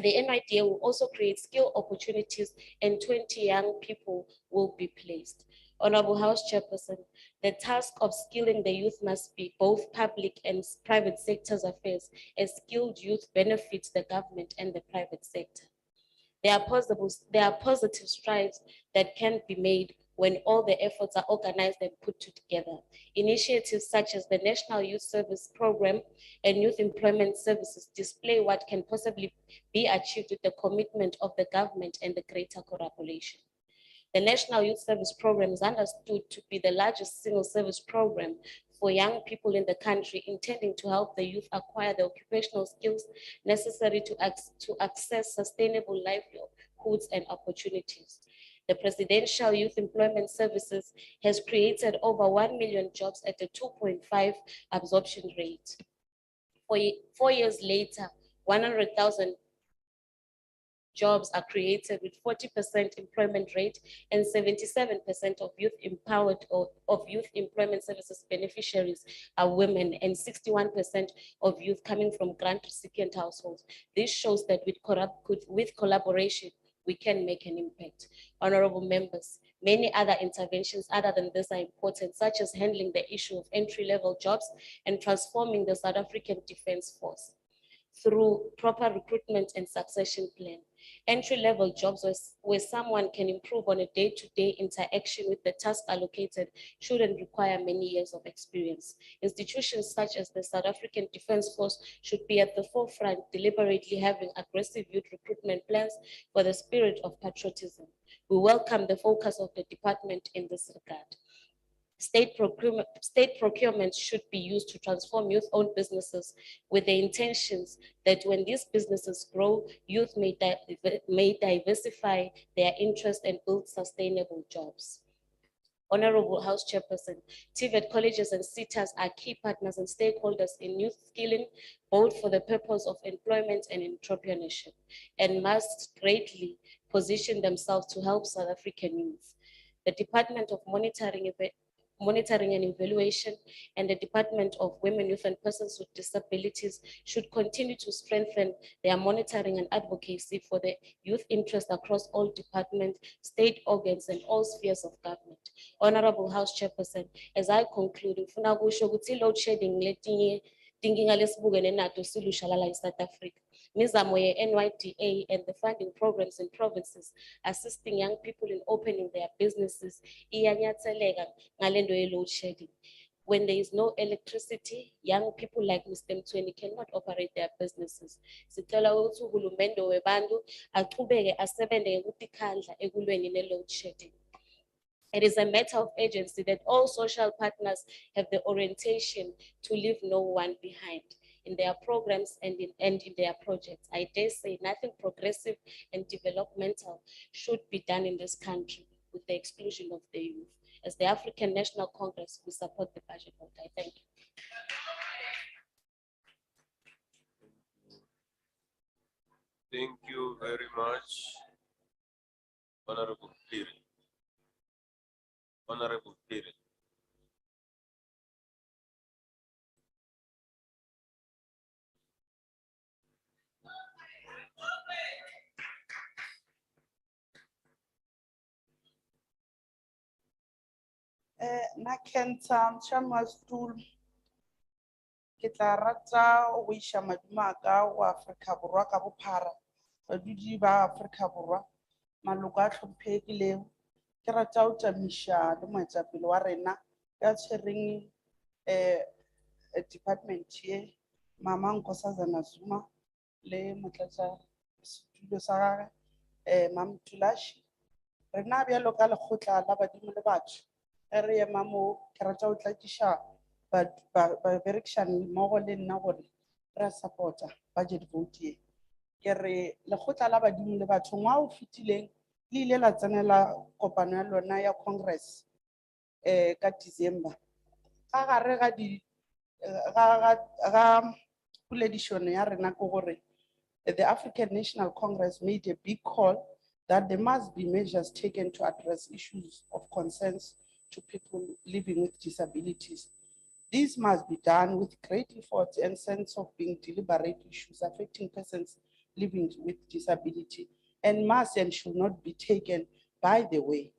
The NYDA will also create skill opportunities, and 20 young people will be placed. Honorable House Chairperson, the task of skilling the youth must be both public and private sector's affairs, as skilled youth benefits the government and the private sector. There are positive strides that can be made when all the efforts are organized and put together. Initiatives such as the National Youth Service Program and Youth Employment Services display what can possibly be achieved with the commitment of the government and the greater collaboration. The National Youth Service Program is understood to be the largest single service program for young people in the country, intending to help the youth acquire the occupational skills necessary to access sustainable livelihoods and opportunities. The Presidential Youth Employment Services has created over 1 million jobs at a 2.5 absorption rate. 4 years later, 100,000 jobs are created with 40% employment rate, and 77% of youth empowered or of youth employment services beneficiaries are women, and 61% of youth coming from grant recipient households. This shows that with collaboration, we can make an impact. Honorable members, many other interventions other than this are important, such as handling the issue of entry-level jobs and transforming the South African Defence Force through proper recruitment and succession plan. Entry-level jobs where someone can improve on a day-to-day interaction with the task allocated shouldn't require many years of experience. Institutions such as the South African Defence Force should be at the forefront, deliberately having aggressive youth recruitment plans for the spirit of patriotism. We welcome the focus of the department in this regard. State procurement should be used to transform youth-owned businesses with the intentions that when these businesses grow, youth may diversify their interests and build sustainable jobs. Honorable House Chairperson, TVET colleges and SETAs are key partners and stakeholders in youth skilling, both for the purpose of employment and entrepreneurship, and must greatly position themselves to help South African youth. The Department of Monitoring and Evaluation and the Department of Women, Youth and Persons with Disabilities should continue to strengthen their monitoring and advocacy for the youth interest across all departments, state organs, and all spheres of government. Honorable House Chairperson, as I conclude, ngifuna ukusho ukuthi load shedding letinye tinkinga lesibukene nato silusha la South Africa. Mizamo ye NYDA and the funding programs in provinces assisting young people in opening their businesses iyanyatseleka ngalendo ye load shedding. When there is no electricity, young people like Mr. Mtweni cannot operate their businesses. Sicela ukuthi uhulumende webantu aqhubeke asebenzele ukutikhandla ekulweni ne load shedding. It is a matter of urgency that all social partners have the orientation to leave no one behind in their programs and in their projects. I dare say nothing progressive and developmental should be done in this country with the exclusion of the youth. As the African National Congress, we support the budget vote. I thank you. Thank you very much, Honorable Piri. Honorable Piri. Na Kenta, Chairman Stool, ke tla rata go iša madimo a ka go Afrika Borwa ka bophara, badudi ba Afrika Borwa, maloko a hlomphegilego. Ke rata go tšamiša le moetapele wa rena ya tshwereng department ye, Mama Nkosazana Zuma, le motlatša setulo sa gagwe Mam Tulashi. Rena bjalo ka lekgotla la badimo le batho re ema mo, ke rata go tlakiša baberekišani mmogo le nna gore re support-a budget vote ye. Ke re lekgotla la badimo le batho ngwa o fetileng le ile la tsenela kopano ya lona ya Congress ka December. Ka gare ga poledišono ya rena ke gore the African National Congress made a big call that there must be measures taken to address issues of concerns to people living with disabilities. This must be done with great effort and sense of being deliberate issues affecting persons living with disability and must and should not be taken by the way.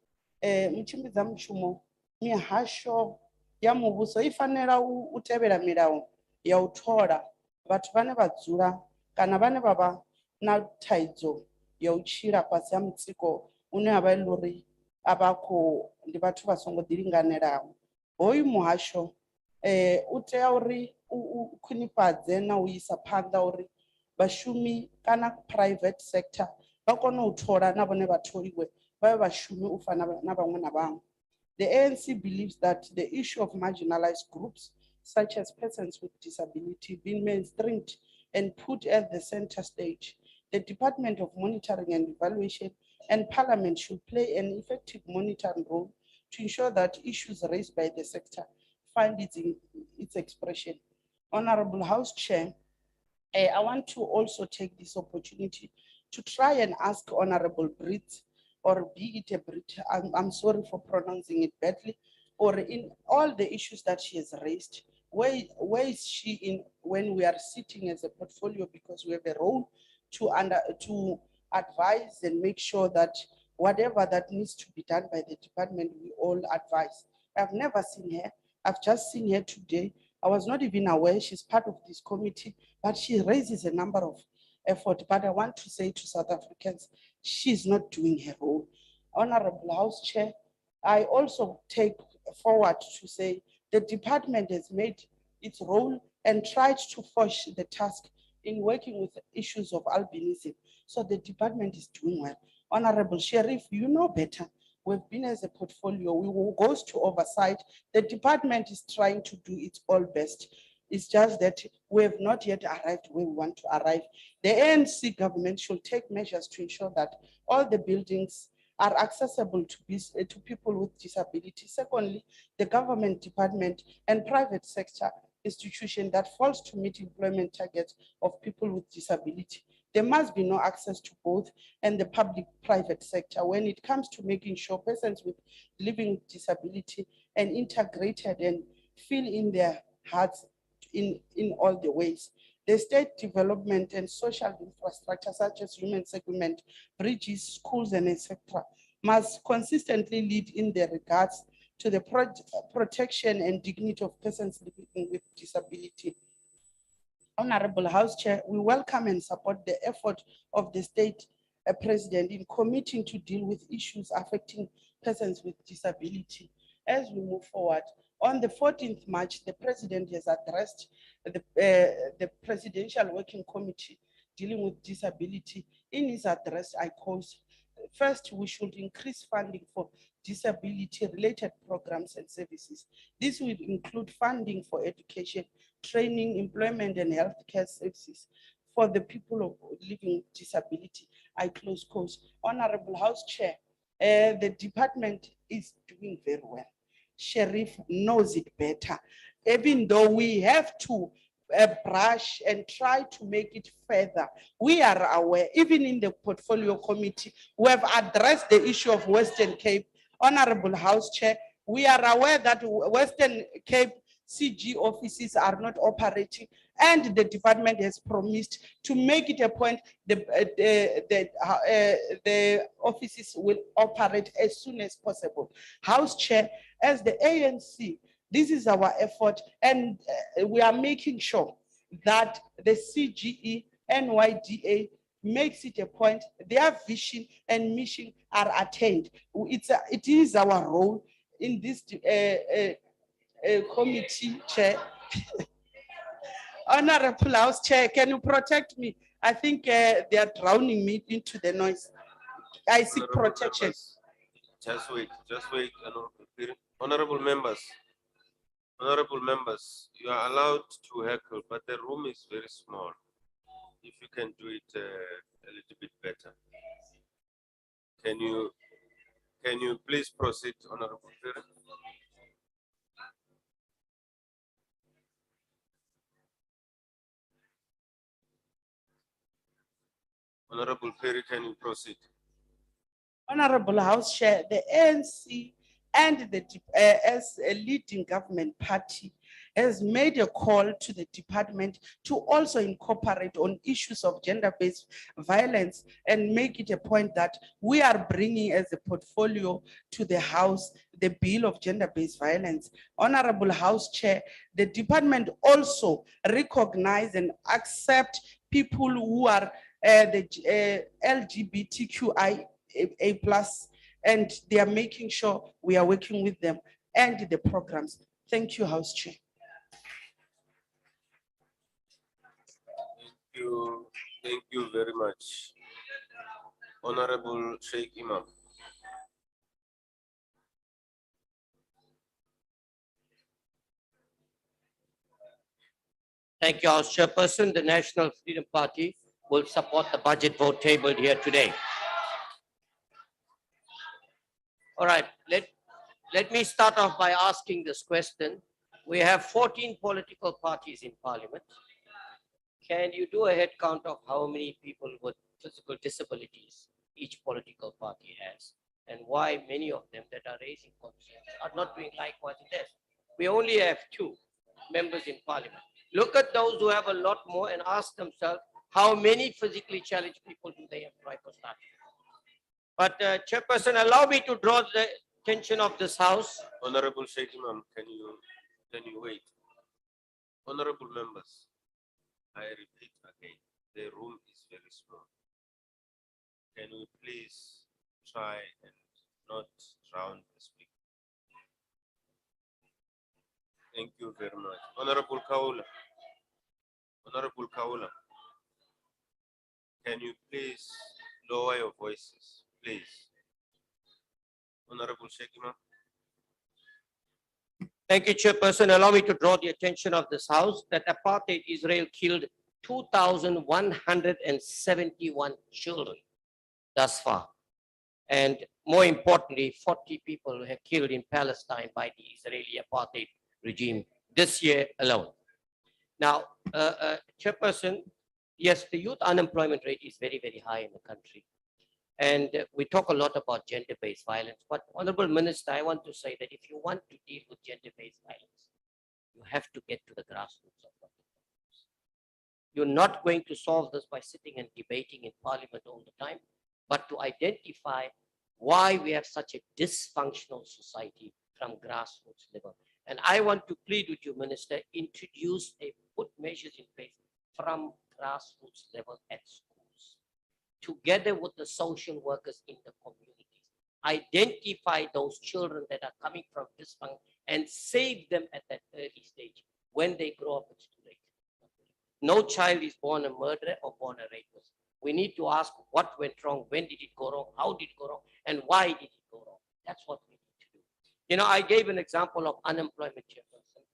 Mchimbidza mshumo, mihasho ya muvhuso ifanela u tevhela milayo ya u thola vhathu vhane vha dzula kana vhane vha vha na thaidzo ya u tshila fhasi ha mutsiko une havha uri ndi vhathu vha songo ḓilinganelaho. Hoyu muhasho u tea uri u khwinifhadze na u isa phanḓa uri vhashumi kana private sector vha kone u thola na vhone vhatholiwe vha vhe vhashumi u fana na vhaṅwe na vhaṅwe. The ANC believes that the issue of marginalized groups, such as persons with disability, being mainstreamed and put at the center stage. The Department of Monitoring and Evaluation and Parliament should play an effective monitoring role to ensure that issues raised by the sector find its expression. Honorable House Chair, I want to also take this opportunity to try and ask Honorable Brit, or be it a Brit, I'm sorry for pronouncing it badly, or in all the issues that she has raised, where is she in when we are sitting as a portfolio, because we have a role to advise and make sure that whatever that needs to be done by the department, we all advise. I've never seen her. I've just seen her today. I was not even aware she's part of this committee, but she raises a number of effort. But I want to say to South Africans, she's not doing her role. Honorable House Chair, I also take forward to say the department has made its role and tried to push the task in working with issues of albinism. So the department is doing well. Honorable Sheriff, you know better. We've been as a portfolio, we will go to oversight. The department is trying to do its all best. It's just that we have not yet arrived where we want to arrive. The ANC government should take measures to ensure that all the buildings are accessible to people with disabilities. Secondly, the government department and private sector institution that fails to meet employment targets of people with disability. There must be no access to both and the public-private sector when it comes to making sure persons with living with disability and integrated and feel in their hearts in all the ways. The state development and social infrastructure such as human settlement, bridges, schools, and etc. must consistently lead in the regards to the protection and dignity of persons living with disability. Honorable House Chair, we welcome and support the effort of the state president in committing to deal with issues affecting persons with disability. As we move forward, on the 14th March, the president has addressed the Presidential Working Committee dealing with disability. In his address, I quote, first, we should increase funding for disability-related programs and services. This will include funding for education, training, employment, and healthcare services for the people living with disability. I close quotes. Honorable House Chair, the department is doing very well. Sheriff knows it better. Even though we have to brush and try to make it further, we are aware, even in the portfolio committee, we have addressed the issue of Western Cape. Honorable House Chair, we are aware that Western Cape CG offices are not operating, and the department has promised to make it a point the offices will operate as soon as possible. House Chair, as the ANC, this is our effort, and we are making sure that the CGE, NYDA makes it a point, their vision and mission are attained. It is our role in this committee, Chair. Honorable House Chair, can you protect me? I think they are drowning me into the noise. I seek protection. Just wait, honorable members. Honorable members, you are allowed to heckle, but the room is very small. If you can do it a little bit better. Can you please proceed, Honorable Perry? Honorable Perry, can you proceed? Honorable House Chair, the ANC and the as a leading government party has made a call to the department to also incorporate on issues of gender-based violence and make it a point that we are bringing as a portfolio to the House the bill of gender-based violence. Honorable House Chair, the department also recognize and accept people who are the LGBTQIA+, and they are making sure we are working with them and the programs. Thank you, House Chair. Thank you very much. Honorable Sheikh Imam. Thank you, House Chairperson. The National Freedom Party will support the budget vote tabled here today. All right, let me start off by asking this question. We have 14 political parties in Parliament. Can you do a head count of how many people with physical disabilities each political party has? And why many of them that are raising concerns are not doing likewise in theirs? We only have 2 members in Parliament. Look at those who have a lot more and ask themselves, how many physically challenged people do they employ for starting? But Chairperson, allow me to draw the attention of this House. Honorable Sheikh Imam, can you wait? Honorable members, I repeat again, the room is very small. Can we please try and not drown the speaker? Thank you very much. Honorable Kaula. Honorable Kaula, can you please lower your voices, please? Honorable Sheikh Imam. Thank you, Chairperson. Allow me to draw the attention of this House that apartheid Israel killed 2,171 children thus far. And more importantly, 40 people were killed in Palestine by the Israeli apartheid regime this year alone. Now, Chairperson, yes, the youth unemployment rate is very, very high in the country. And we talk a lot about gender-based violence, but Honorable Minister, I want to say that if you want to deal with gender-based violence, you have to get to the grassroots of what it is. You're not going to solve this by sitting and debating in Parliament all the time, but to identify why we have such a dysfunctional society from grassroots level. And I want to plead with you, Minister, put measures in place from grassroots level at schools, together with the social workers in the communities. Identify those children that are coming from dysfunction and save them at that early stage. When they grow up, it's too late. No child is born a murderer or born a rapist. We need to ask what went wrong, when did it go wrong, how did it go wrong, and why did it go wrong? That's what we need to do. You know, I gave an example of unemployment, Chairperson.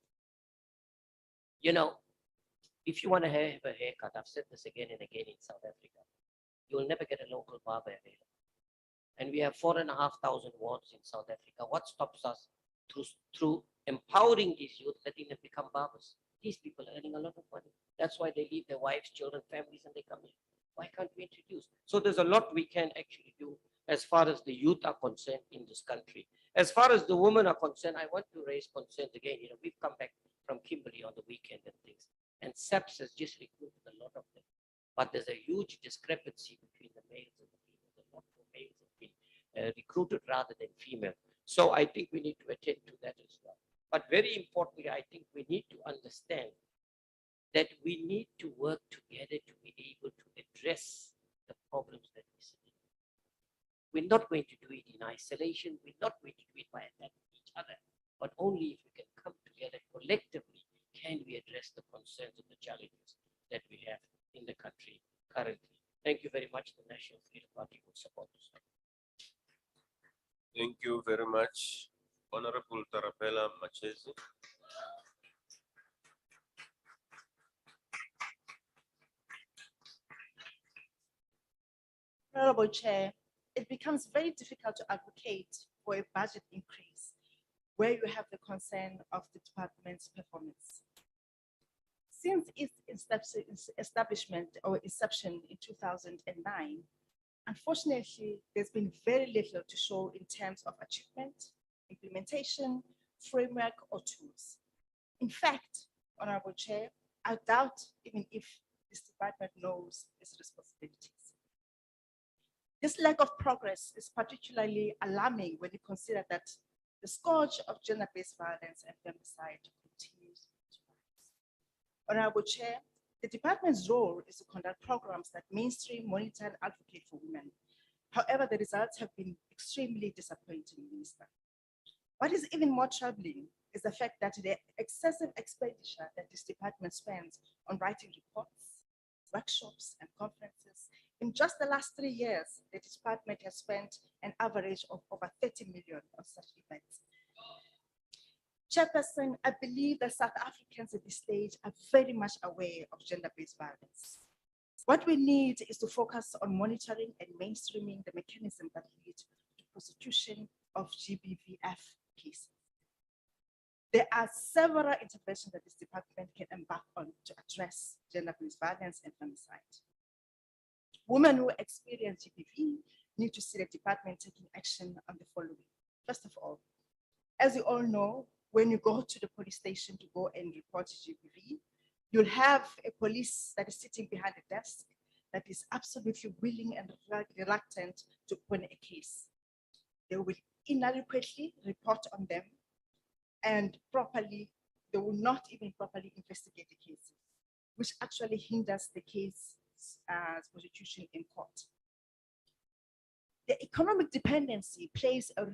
You know, if you want to have a haircut, I've said this again and again in South Africa, you'll never get a local barber available. And we have 4,500 wards in South Africa. What stops us? Through empowering these youth, letting them become barbers. These people are earning a lot of money. That's why they leave their wives, children, families, and they come in. Why can't we introduce? So there's a lot we can actually do as far as the youth are concerned in this country. As far as the women are concerned, I want to raise concerns again. You know, we've come back from Kimberley on the weekend and things, and SAPS has just recruited a lot of them. But there's a huge discrepancy between the males and the females. A lot more males have been recruited rather than female. So I think we need to attend to that as well. But very importantly, I think we need to understand that we need to work together to be able to address the problems that we see. We're not going to do it in isolation. We're not going to do it by attacking each other, but only if we can come together collectively can we address the concerns and the challenges that we have in the country currently. Thank you very much. The National Freedom Party will support this. Thank you very much. Honorable Tarapela Machezi. Honorable Chair, it becomes very difficult to advocate for a budget increase where you have the concern of the department's performance. Since its establishment or inception in 2009, unfortunately, there's been very little to show in terms of achievement, implementation, framework, or tools. In fact, Honorable Chair, I doubt even if this department knows its responsibilities. This lack of progress is particularly alarming when you consider that the scourge of gender-based violence and femicide continues to rise. Honorable Chair, the department's role is to conduct programs that mainstream, monitor, and advocate for women. However, the results have been extremely disappointing, Minister. What is even more troubling is the fact that the excessive expenditure that this department spends on writing reports, workshops, and conferences. In just the last 3 years, the department has spent an average of over 30 million on such events. Chairperson, I believe that South Africans at this stage are very much aware of gender-based violence. What we need is to focus on monitoring and mainstreaming the mechanism that lead to prosecution of GBVF cases. There are several interventions that this department can embark on to address gender-based violence and femicide. Women who experience GBV need to see the department taking action on the following. First of all, as you all know, when you go to the police station to go and report GBV, you'll have a police that is sitting behind the desk that is absolutely willing and reluctant to open a case. They will inadequately report on them, and they will not even properly investigate the cases, which actually hinders the case prosecution in court. The economic dependency plays a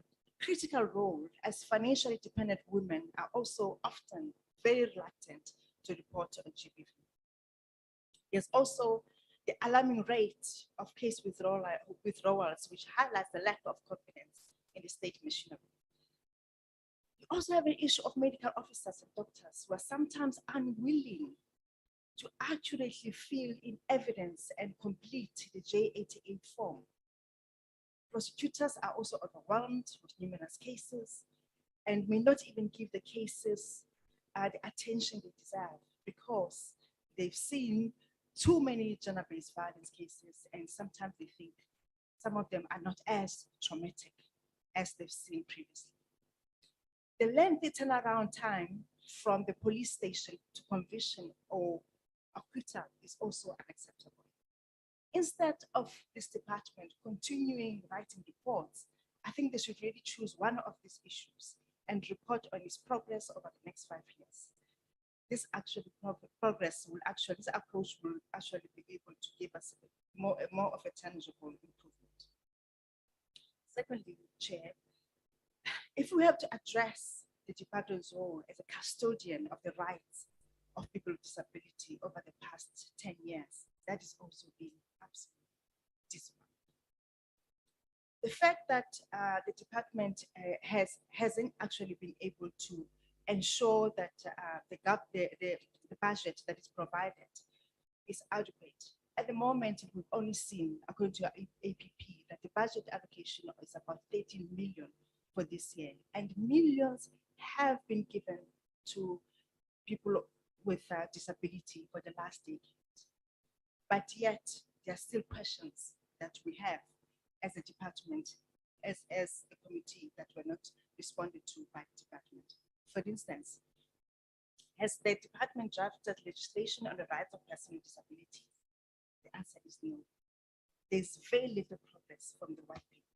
critical role, as financially dependent women are also often very reluctant to report on GBV. There's also the alarming rate of case withdrawals, which highlights the lack of confidence in the state machinery. You also have an issue of medical officers and doctors who are sometimes unwilling to accurately fill in evidence and complete the J88 form. Prosecutors are also overwhelmed with numerous cases and may not even give the cases the attention they deserve because they've seen too many gender-based violence cases, and sometimes they think some of them are not as traumatic as they've seen previously. The lengthy turnaround time from the police station to conviction or acquittal is also unacceptable. Instead of this department continuing writing reports, I think they should really choose one of these issues and report on its progress over the next 5 years. This approach will actually be able to give us more of a tangible improvement. Secondly, Chair, if we have to address the department's role as a custodian of the rights of people with disability over the past 10 years, that is also being absolutely dismantled. The fact that the department hasn't actually been able to ensure that the budget that is provided is adequate. At the moment, we've only seen, according to our APP, that the budget allocation is about 13 million for this year, and millions have been given to people with disability for the last decade. But yet, there are still questions that we have as a department, as a committee, that were not responded to by the department. For instance, has the department drafted legislation on the rights of persons with disabilities? The answer is no. There's very little progress from the white paper.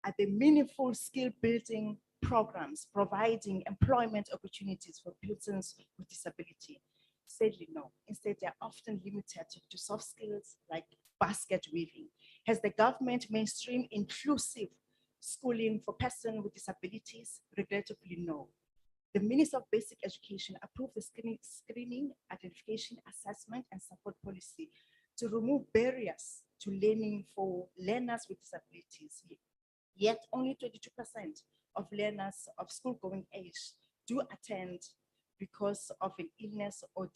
Are there meaningful skill building programs providing employment opportunities for persons with disability? Sadly, no. Instead, they are often limited to soft skills like basket weaving. Has the government mainstream inclusive schooling for persons with disabilities? Regrettably, no. The Minister of Basic Education approved the screening, identification, assessment, and support policy to remove barriers to learning for learners with disabilities. Yet only 22% of learners of school-going age do attend because of an illness or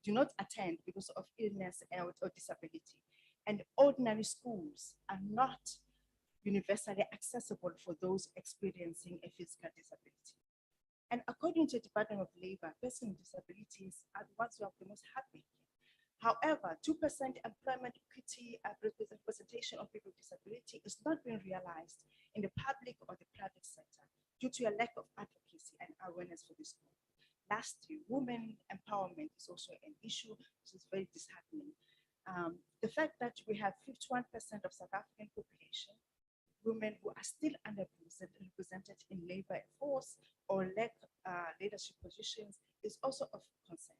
do not attend because of illness or disability. And ordinary schools are not universally accessible for those experiencing a physical disability. And according to the Department of Labor, persons with disabilities are the ones who have the most happy. However, 2% employment equity representation of people with disability is not being realized in the public or the private sector due to a lack of advocacy and awareness for this group. Lastly, women empowerment is also an issue which is very disheartening. The fact that we have 51% of South African population, women who are still underrepresented in labor force or lack leadership positions is also of concern.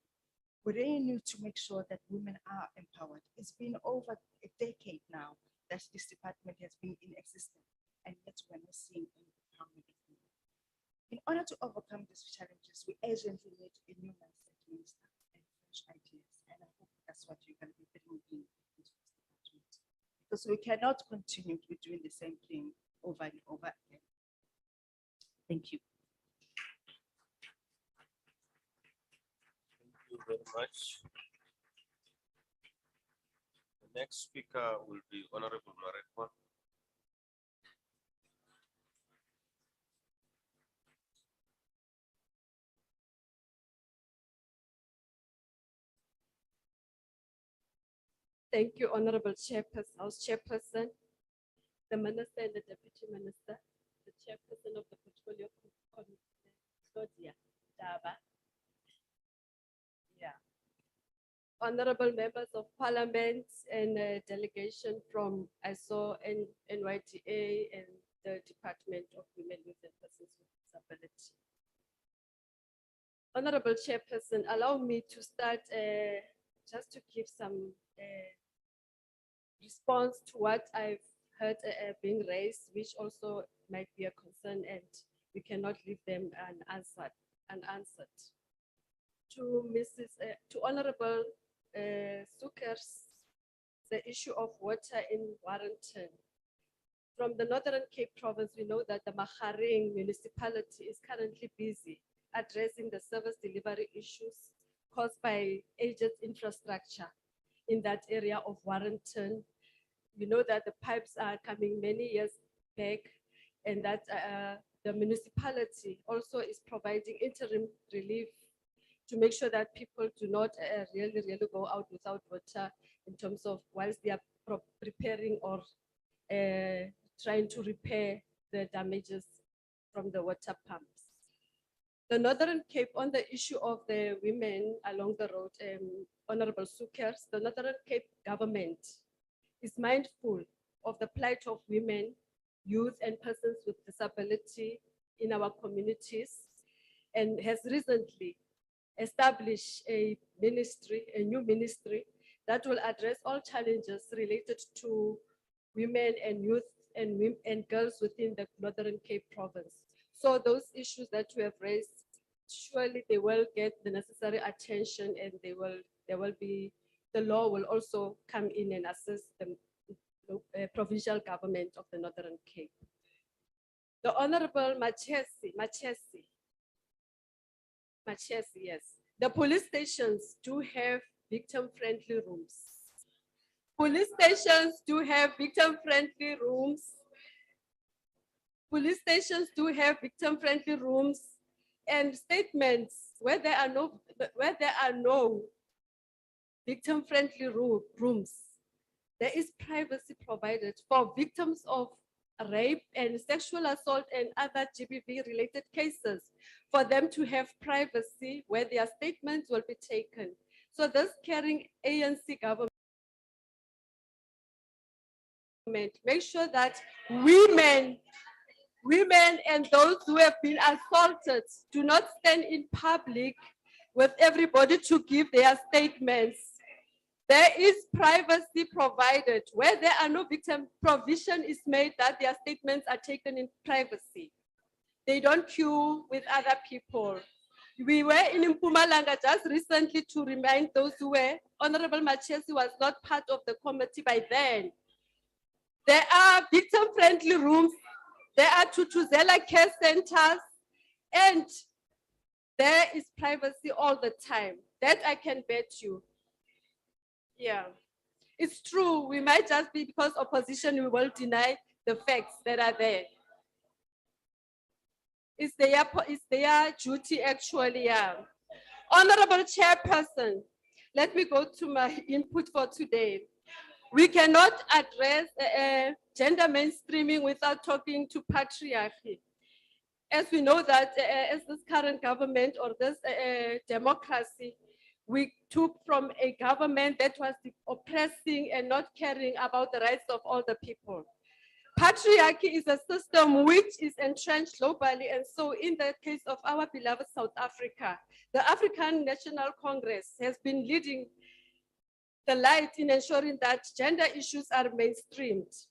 We really need to make sure that women are empowered. It's been over a decade now that this department has been in existence, and yet we're not seeing any empowerment of women. In order to overcome these challenges, we urgently need a new mindset, Minister, and fresh ideas. And I hope that's what you're going to be bringing in into this department. Because we cannot continue with doing the same thing over and over again. Thank you. you very much. The next speaker will be Honorable Marekwa. Thank you, Honorable Chairperson, House Chairperson, the Minister and the Deputy Minister, the Chairperson of the Portfolio Committee, Claudia Daba. Yeah. Honorable members of Parliament and delegation from ISO and NYTA and the Department of Women, Youth and Persons with Disability. Honorable Chairperson, allow me to start just to give some response to what I've heard being raised, which also might be a concern, and we cannot leave them unanswered. To Honorable Sukers, the issue of water in Warrenton. From the Northern Cape Province, we know that the Maharing municipality is currently busy addressing the service delivery issues caused by aged infrastructure in that area of Warrenton. We know that the pipes are coming many years back, and that the municipality also is providing interim relief to make sure that people do not really go out without water in terms of whilst they are preparing or trying to repair the damages from the water pumps. The Northern Cape, on the issue of the women along the road, Honorable Sukers, the Northern Cape government is mindful of the plight of women, youth, and persons with disability in our communities, and has recently established a new ministry that will address all challenges related to women and youth and girls within the Northern Cape province. So those issues that we have raised, surely they will get the necessary attention, and the law will also come in and assist the provincial government of the Northern Cape. The Honorable Machesi, yes. The police stations do have victim-friendly rooms. Police stations do have victim-friendly rooms. Police stations do have victim-friendly rooms, and statements where there are no victim-friendly rooms, there is privacy provided for victims of rape and sexual assault and other GBV-related cases, for them to have privacy where their statements will be taken. So this caring ANC government make sure that women and those who have been assaulted do not stand in public with everybody to give their statements. There is privacy provided. Where there are no victim, provision is made that their statements are taken in privacy. They don't queue with other people. We were in Mpumalanga just recently to remind those who were, Honorable Machesi was not part of the committee by then. There are victim-friendly rooms. There are Tutuzela care centers, and there is privacy all the time. That I can bet you. Yeah, it's true. We might just be, because opposition, we will deny the facts that are there. It's their duty, actually. Yeah. Honorable Chairperson, let me go to my input for today. We cannot address gender mainstreaming without talking to patriarchy. As we know that as this current government or this democracy, we took from a government that was oppressing and not caring about the rights of all the people. Patriarchy is a system which is entrenched globally, and so in the case of our beloved South Africa, the African National Congress has been leading the light in ensuring that gender issues are mainstreamed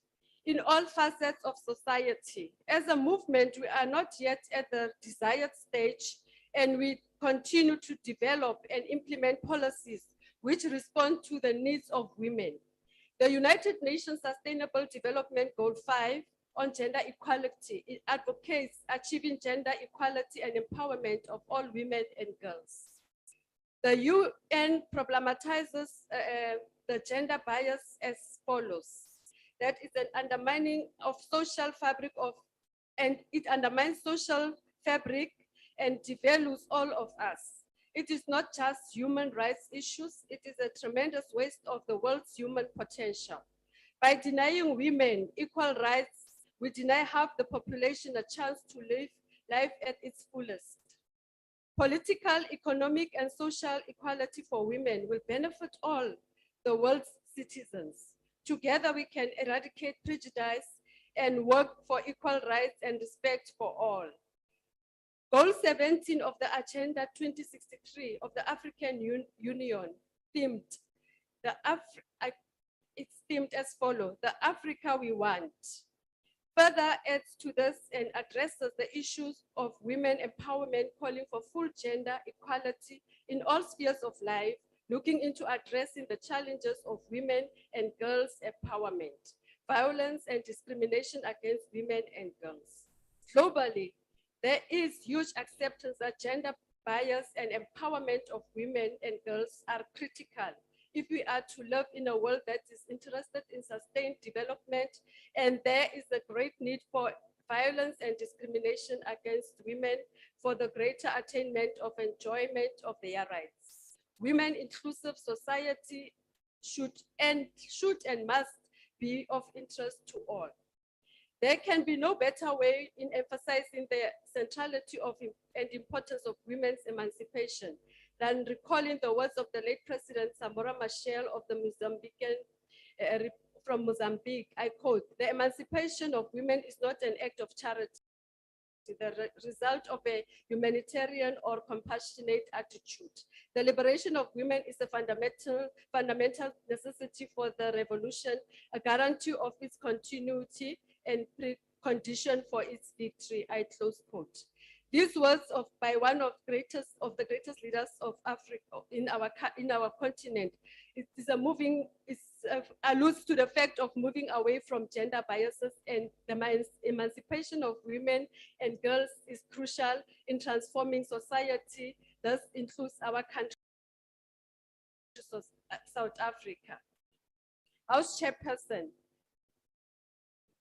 in all facets of society. As a movement, we are not yet at the desired stage, and we continue to develop and implement policies which respond to the needs of women. The United Nations Sustainable Development Goal 5 on gender equality, it advocates achieving gender equality and empowerment of all women and girls. The UN problematizes the gender bias as follows. That is an undermining of social fabric and it undermines social fabric and devalues all of us. It is not just human rights issues, it is a tremendous waste of the world's human potential. By denying women equal rights, we deny half the population a chance to live life at its fullest. Political, economic, and social equality for women will benefit all the world's citizens. Together, we can eradicate prejudice and work for equal rights and respect for all. Goal 17 of the Agenda 2063 of the African Union it's themed as follows: the Africa we want. Further adds to this and addresses the issues of women empowerment, calling for full gender equality in all spheres of life, looking into addressing the challenges of women and girls' empowerment, violence and discrimination against women and girls. Globally, there is huge acceptance that gender bias and empowerment of women and girls are critical if we are to live in a world that is interested in sustained development, and there is a great need for violence and discrimination against women for the greater attainment of enjoyment of their rights. Women inclusive society should and must be of interest to all. There can be no better way in emphasizing the centrality of and importance of women's emancipation than recalling the words of the late President Samora Machel of the from Mozambique. I quote, "The emancipation of women is not an act of charity, the result of a humanitarian or compassionate attitude. The liberation of women is a fundamental necessity for the revolution, a guarantee of its continuity and precondition for its victory." I close quote. These words by one of the greatest leaders of Africa in our continent. It is alludes to the fact of moving away from gender biases, and the emancipation of women and girls is crucial in transforming society. Thus includes our country, South Africa. House Chairperson,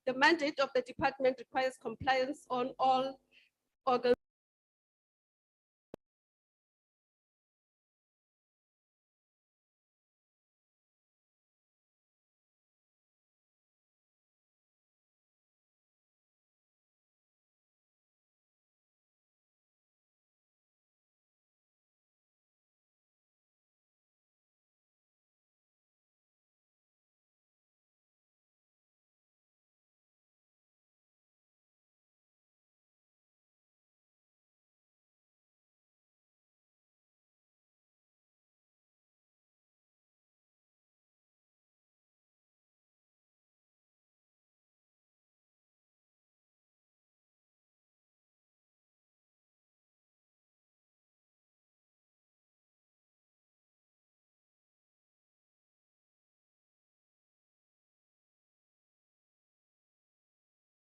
the mandate of the department requires compliance on all organs